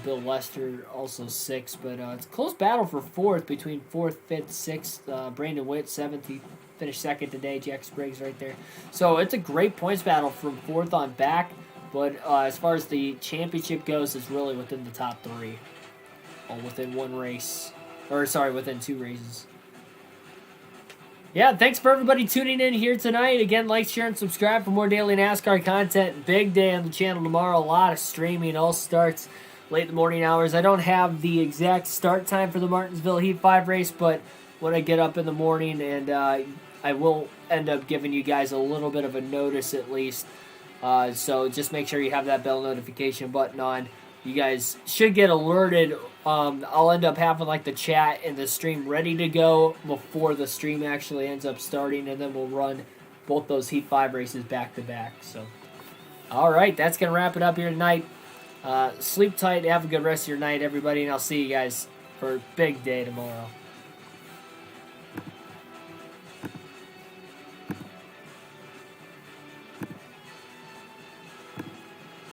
[SPEAKER 1] Bill Lester also sixth, but it's a close battle for fourth between fourth, fifth, sixth. Brandon Witt, seventh. He finished second today. Jack Spriggs right there. So it's a great points battle from fourth on back, but as far as the championship goes, it's really within the top 3. Within one race. Or, sorry, within 2 races. Yeah, thanks for everybody tuning in here tonight. Again, like, share, and subscribe for more daily NASCAR content. Big day on the channel tomorrow. A lot of streaming. All starts late in the morning hours. I don't have the exact start time for the Martinsville Heat 5 race, but when I get up in the morning, and I will end up giving you guys a little bit of a notice at least. So just make sure you have that bell notification button on. You guys should get alerted. I'll end up having like the chat and the stream ready to go before the stream actually ends up starting, and then we'll run both those Heat 5 races back to back. So, all right, that's going to wrap it up here tonight. Sleep tight. Have a good rest of your night, everybody, and I'll see you guys for a big day tomorrow.